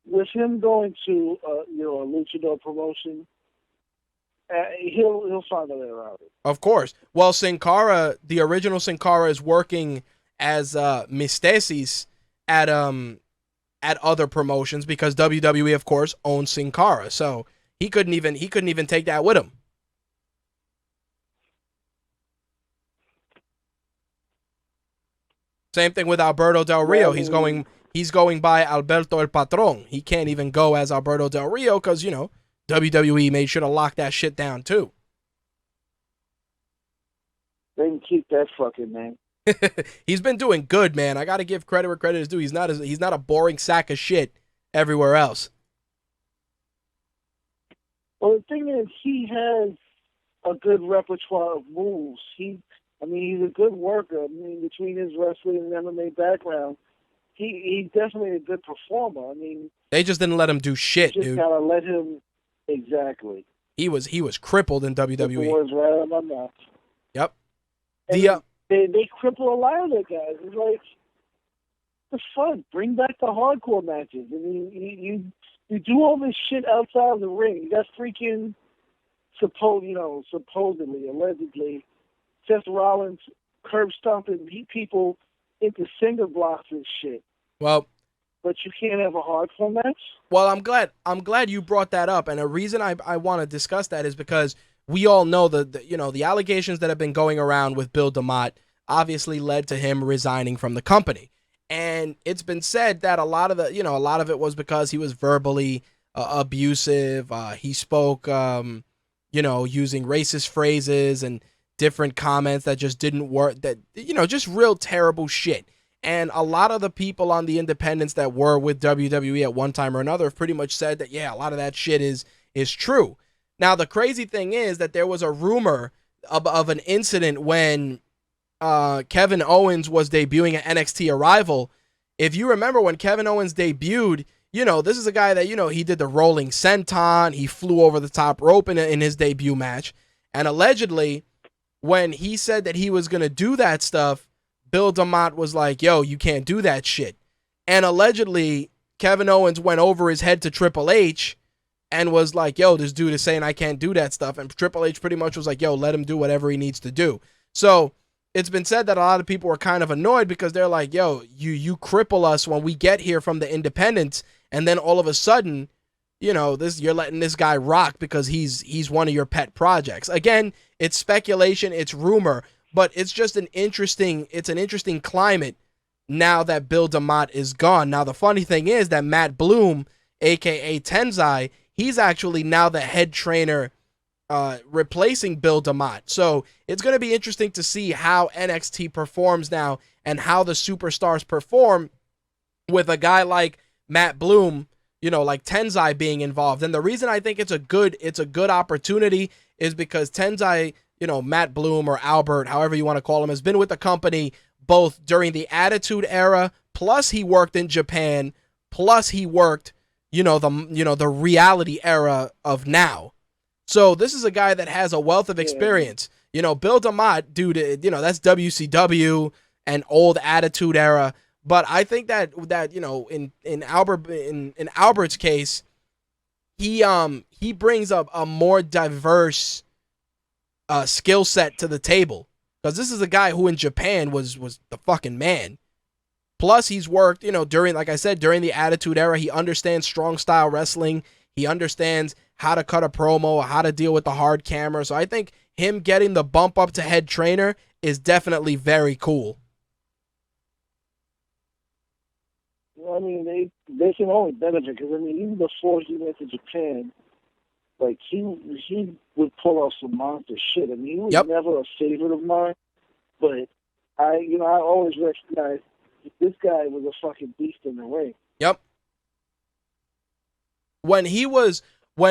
With him going to a luchador promotion, he'll find a way around it. Of course. Well, Sin Cara, the original Sin Cara, is working as Mystesis at other promotions because WWE, of course, owns Sin Cara. So he couldn't even take that with him. Same thing with Alberto Del Rio. He's going by Alberto El Patron. He can't even go as Alberto Del Rio because, WWE made sure to lock that shit down too. They can keep that fucking name. He's been doing good, man. I got to give credit where credit is due. He's not a boring sack of shit everywhere else. Well, the thing is, he has a good repertoire of moves. He's a good worker. I mean, between his wrestling and MMA background, he's definitely a good performer. I mean, they just didn't let him do shit, dude. Just gotta let him. Exactly. He was crippled in WWE. The words right out of my mouth. Yep. They cripple a lot of their guys. It's like, it's fun. Bring back the hardcore matches. I mean, you do all this shit outside of the ring. That's freaking supposedly, allegedly, Seth Rollins curb stomping people into cinder blocks and shit. Well, but you can't have a hardcore match? Well, I'm glad you brought that up, and a reason I want to discuss that is because we all know the allegations that have been going around with Bill DeMott obviously led to him resigning from the company. And it's been said that a lot of it was because he was verbally abusive. He spoke using racist phrases and different comments that just didn't work, that just real terrible shit. And a lot of the people on the independents that were with WWE at one time or another have pretty much said that, yeah, a lot of that shit is true. Now, the crazy thing is that there was a rumor of an incident when Kevin Owens was debuting at NXT Arrival. If you remember when Kevin Owens debuted, this is a guy that, he did the rolling senton. He flew over the top rope in his debut match. And allegedly, when he said that he was going to do that stuff, Bill DeMott was like, yo, you can't do that shit. And allegedly, Kevin Owens went over his head to Triple H and was like, yo, this dude is saying I can't do that stuff. And Triple H pretty much was like, yo, let him do whatever he needs to do. So it's been said that a lot of people were kind of annoyed because they're like, yo, you cripple us when we get here from the independents, and then all of a sudden, you're letting this guy rock because he's one of your pet projects. Again, it's speculation, it's rumor, but it's just an interesting climate now that Bill DeMott is gone. Now the funny thing is that Matt Bloom, aka Tenzai, he's actually now the head trainer replacing Bill DeMott. So it's going to be interesting to see how NXT performs now and how the superstars perform with a guy like Matt Bloom, like Tenzai being involved. And the reason I think it's a good opportunity is because Tenzai, Matt Bloom or Albert, however you want to call him, has been with the company both during the Attitude Era, plus he worked in Japan, plus he worked, the reality era of now. So this is a guy that has a wealth of experience. Bill DeMott, dude, that's WCW and old Attitude Era. But I think that in Albert's case, he brings up a more diverse skill set to the table, because this is a guy who in Japan was the fucking man. Plus he's worked, during, like I said, during the Attitude Era. He understands strong style wrestling. He understands how to cut a promo, how to deal with the hard camera. So I think him getting the bump up to head trainer is definitely very cool. I mean, they can only benefit because, even before he went to Japan, like, he would pull off some monster shit. He was never a favorite of mine, but I always recognized this guy was a fucking beast in the ring. Yep. When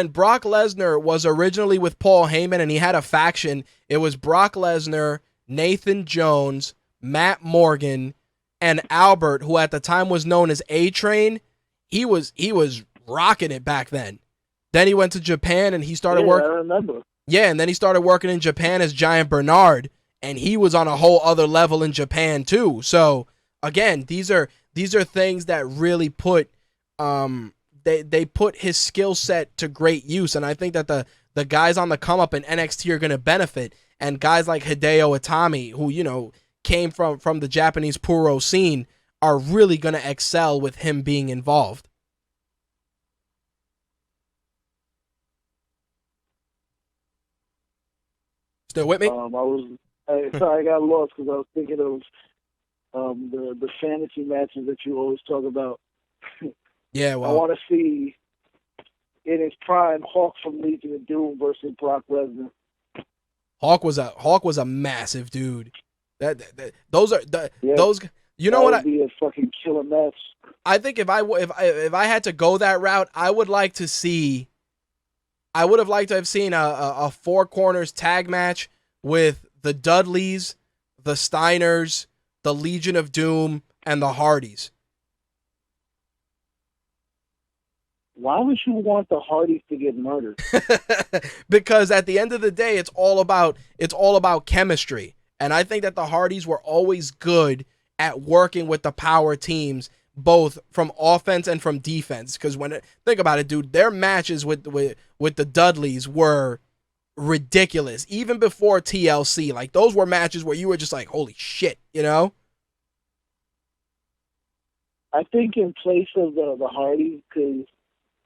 Brock Lesnar was originally with Paul Heyman and he had a faction, it was Brock Lesnar, Nathan Jones, Matt Morgan, and Albert, who at the time was known as A-Train. He was rocking it back then. Then he went to Japan and he started working. I remember. Yeah, and then he started working in Japan as Giant Bernard, and he was on a whole other level in Japan too. So again, these are things that really put they put his skill set to great use, and I think that the guys on the come up in NXT are going to benefit, and guys like Hideo Itami, who came from the Japanese Puro scene, are really going to excel with him being involved. Still with me? I got lost because I was thinking of the fantasy matches that you always talk about. Yeah, well, I want to see in his prime Hawk from Legion of Doom versus Brock Lesnar. Hawk was a massive dude. Those are those. You know that what? Would be a fucking killer match. I think if I had to go that route, I would have liked to have seen a four corners tag match with the Dudleys, the Steiners, the Legion of Doom, and the Hardys. Why would you want the Hardys to get murdered? Because at the end of the day, it's all about chemistry. And I think that the Hardys were always good at working with the power teams, both from offense and from defense. Because think about it, dude, their matches with the Dudleys were ridiculous. Even before TLC, like, those were matches where you were just like, holy shit, I think in place of the Hardys, because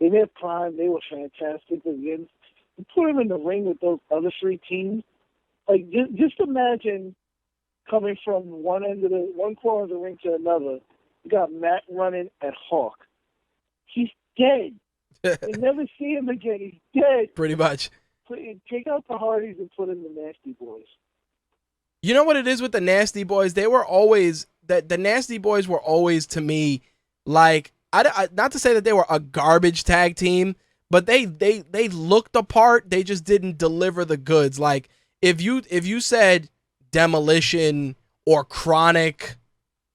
in their prime, they were fantastic. Again, you put them in the ring with those other three teams. Like, just imagine coming from one corner of the ring to another. You got Matt running at Hawk. He's dead. You never see him again. He's dead. Pretty much. Take out the Hardys and put in the Nasty Boys. You know what it is with the Nasty Boys? They were always the Nasty Boys were always, to me, like, I not to say that they were a garbage tag team, but they looked the part. They just didn't deliver the goods. Like, if you said Demolition or Chronic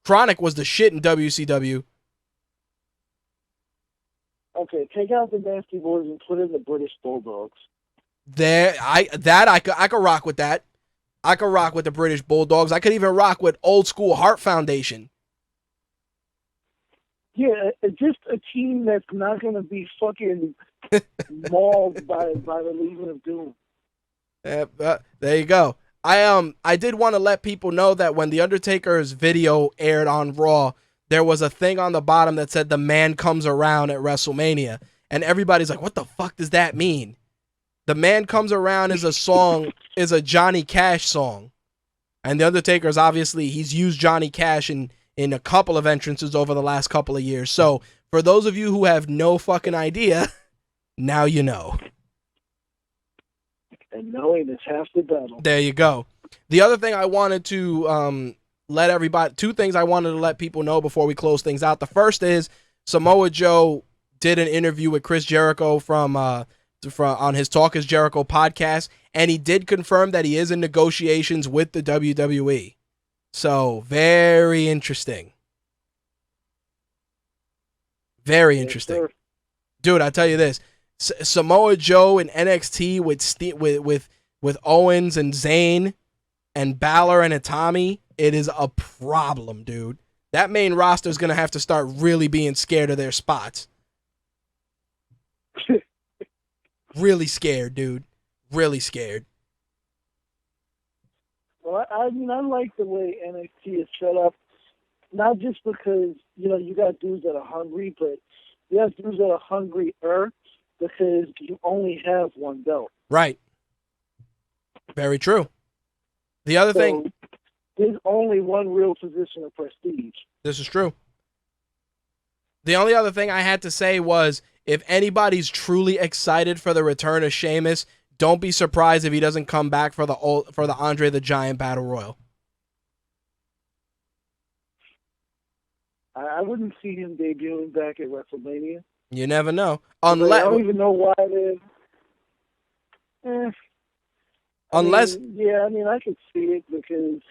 was the shit in WCW. Okay, take out the Nasty Boys and put in the British Bulldogs. I could rock with that. I could rock with the British Bulldogs. I could even rock with old school Heart Foundation. Yeah, just a team that's not going to be fucking mauled by the Legion of Doom. There you go. I did want to let people know that when the Undertaker's video aired on Raw, there was a thing on the bottom that said the man comes around at WrestleMania, and everybody's like, what the fuck does that mean? The Man Comes Around is a Johnny Cash song. And the Undertaker's obviously, he's used Johnny Cash in a couple of entrances over the last couple of years. So for those of you who have no fucking idea, now you know. And knowing is half the battle. There you go. The other thing I wanted to two things I wanted to let people know before we close things out. The first is Samoa Joe did an interview with Chris Jericho from on his Talk is Jericho podcast, and he did confirm that he is in negotiations with the WWE. So, very interesting. Very interesting. Yes, dude, I tell you this. Samoa Joe in NXT with Owens and Zayn and Balor and Itami, it is a problem, dude. That main roster is going to have to start really being scared of their spots. Really scared, dude. Really scared. Well, I mean, I like the way NXT is set up. Not just because, you got dudes that are hungry, but you have dudes that are hungrier because you only have one belt. Right. Very true. The other thing... There's only one real position of prestige. This is true. The only other thing I had to say was, if anybody's truly excited for the return of Sheamus, don't be surprised if he doesn't come back for the Andre the Giant Battle Royal. I wouldn't see him debuting back at WrestleMania. You never know. I don't even know why they... I could see it because...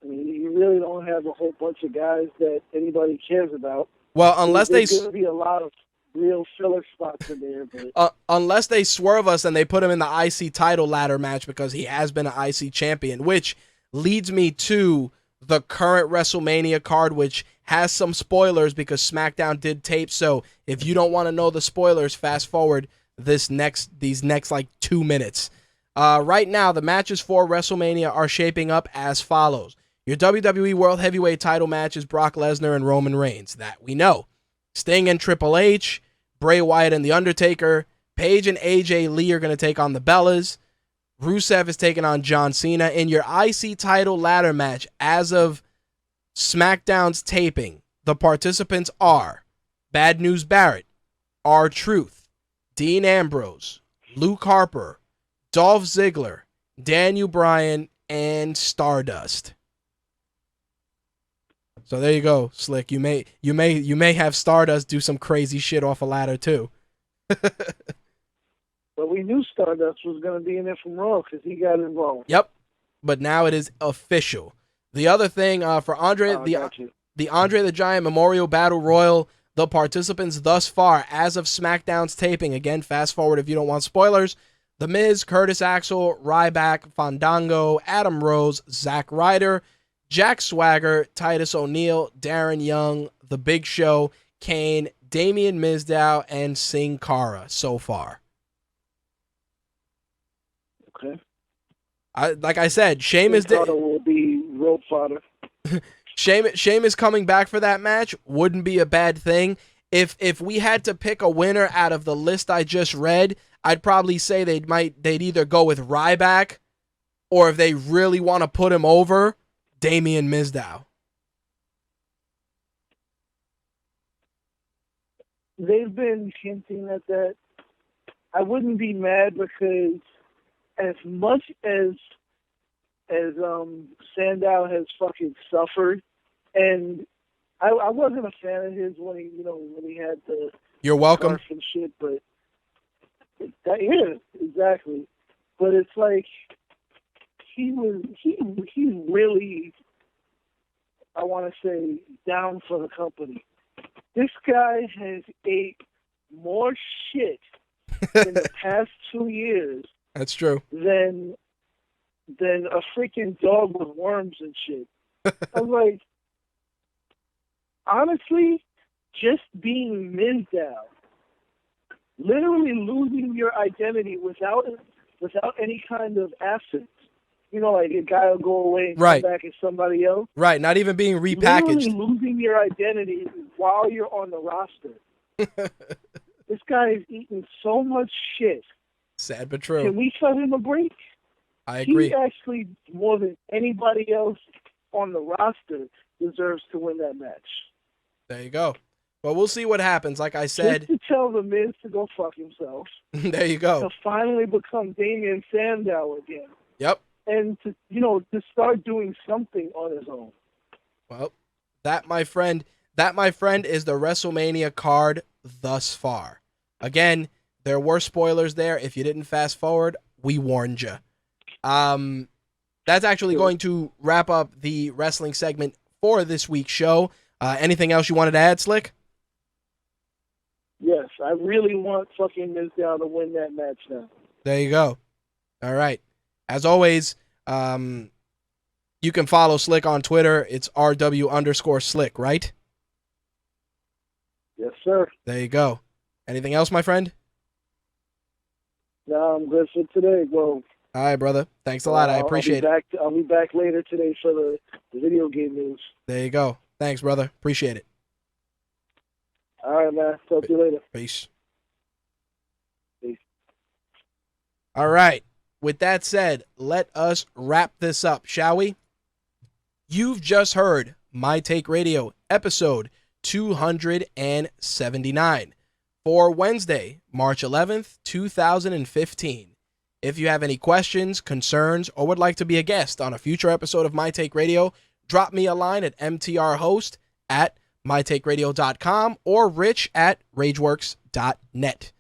you really don't have a whole bunch of guys that anybody cares about. Well, unless there's going to be a lot of real filler spots in there. But unless they swerve us and they put him in the IC title ladder match because he has been an IC champion, which leads me to the current WrestleMania card, which has some spoilers because SmackDown did tape. So if you don't want to know the spoilers, fast forward these next like 2 minutes. Right now, the matches for WrestleMania are shaping up as follows. Your WWE World Heavyweight title match is Brock Lesnar and Roman Reigns. That we know. Sting and Triple H, Bray Wyatt and The Undertaker, Paige and AJ Lee are going to take on the Bellas. Rusev is taking on John Cena. In your IC title ladder match, as of SmackDown's taping, the participants are Bad News Barrett, R-Truth, Dean Ambrose, Luke Harper, Dolph Ziggler, Daniel Bryan, and Stardust. So there you go, Slick. You may have Stardust do some crazy shit off a ladder too. But we knew Stardust was going to be in it from Raw because he got involved. Yep. But now it is official. The other thing for Andre the Andre the Giant Memorial Battle Royal, the participants thus far as of SmackDown's taping, again, fast forward if you don't want spoilers, The Miz, Curtis Axel, Ryback, Fandango, Adam Rose, Zack Ryder, Jack Swagger, Titus O'Neil, Darren Young, The Big Show, Kane, Damian Mizdow, and Sin Cara so far. Okay. Like I said, Sheamus will be rope fodder. Sheamus coming back for that match wouldn't be a bad thing. If we had to pick a winner out of the list I just read, I'd probably say they'd either go with Ryback, or if they really want to put him over, Damian Mizdow. They've been hinting at that. I wouldn't be mad because as much as Sandow has fucking suffered, and I wasn't a fan of his when he had the You're welcome and shit, but yeah, exactly. but it's like he's really, I want to say, down for the company. This guy has ate more shit in the past 2 years. That's true. Than a freaking dog with worms and shit. I was like, honestly, just being Mizdow, literally losing your identity without any kind of assets. You know, like a guy will go away and Right. come back as somebody else. Right, not even being repackaged. Literally losing your identity while you're on the roster. This guy is eating so much shit. Sad but true. Can we cut him a break? I agree. He actually, more than anybody else on the roster, deserves to win that match. There you go. Well, we'll see what happens. Like I said, Just to tell the Miz to go fuck himself. there you go. To finally become Damian Sandow again. Yep. And to start doing something on his own. Well, that, my friend, is the WrestleMania card thus far. Again, there were spoilers there. If you didn't fast forward, we warned you. That's actually going to wrap up the wrestling segment for this week's show. Anything else you wanted to add, Slick? Yes, I really want fucking Mizdow to win that match now. There you go. All right. As always, you can follow Slick on Twitter. It's RW_Slick, right? Yes, sir. There you go. Anything else, my friend? No, I'm good for today, bro. All right, brother. Thanks a lot. I appreciate it. I'll be back later today for the video game news. There you go. Thanks, brother. Appreciate it. All right, man. Talk to you later. Peace. Peace. All right. With that said, let us wrap this up, shall we? You've just heard My Take Radio, episode 279 for Wednesday, March 11th, 2015. If you have any questions, concerns, or would like to be a guest on a future episode of My Take Radio, drop me a line at mtrhost@mytakeradio.com or rich@rageworks.net.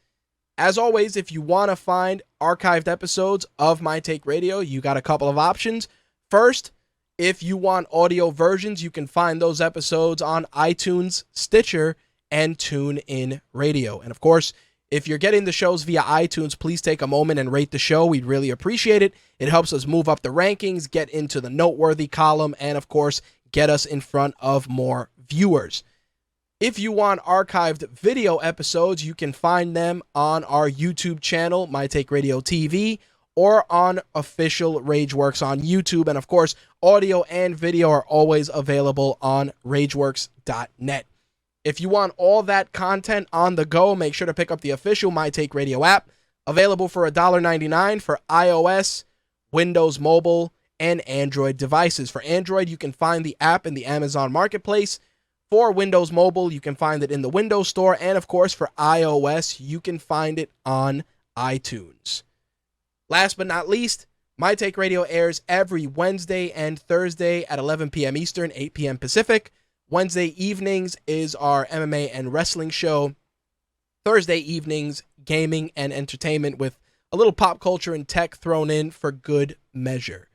As always, if you want to find archived episodes of My Take Radio, you got a couple of options. First, if you want audio versions, you can find those episodes on iTunes, Stitcher, and TuneIn Radio. And of course, if you're getting the shows via iTunes, please take a moment and rate the show. We'd really appreciate it. It helps us move up the rankings, get into the noteworthy column, and of course, get us in front of more viewers. If you want archived video episodes, you can find them on our YouTube channel, My Take Radio TV, or on official Rageworks on YouTube. And of course, audio and video are always available on rageworks.net. If you want all that content on the go, make sure to pick up the official My Take Radio app, available for $1.99 for iOS, Windows Mobile, and Android devices. For Android, you can find the app in the Amazon Marketplace. For Windows Mobile, you can find it in the Windows Store. And of course, for iOS, you can find it on iTunes. Last but not least, My Take Radio airs every Wednesday and Thursday at 11 p.m. Eastern, 8 p.m. Pacific. Wednesday evenings is our MMA and wrestling show. Thursday evenings, gaming and entertainment with a little pop culture and tech thrown in for good measure.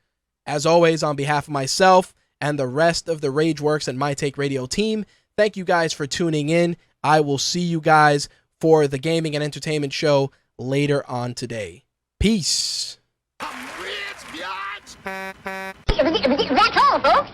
As always, on behalf of myself and the rest of the Rageworks and My Take Radio team, thank you guys for tuning in. I will see you guys for the gaming and entertainment show later on today. Peace. I'm rich, biatch! That's all, folks.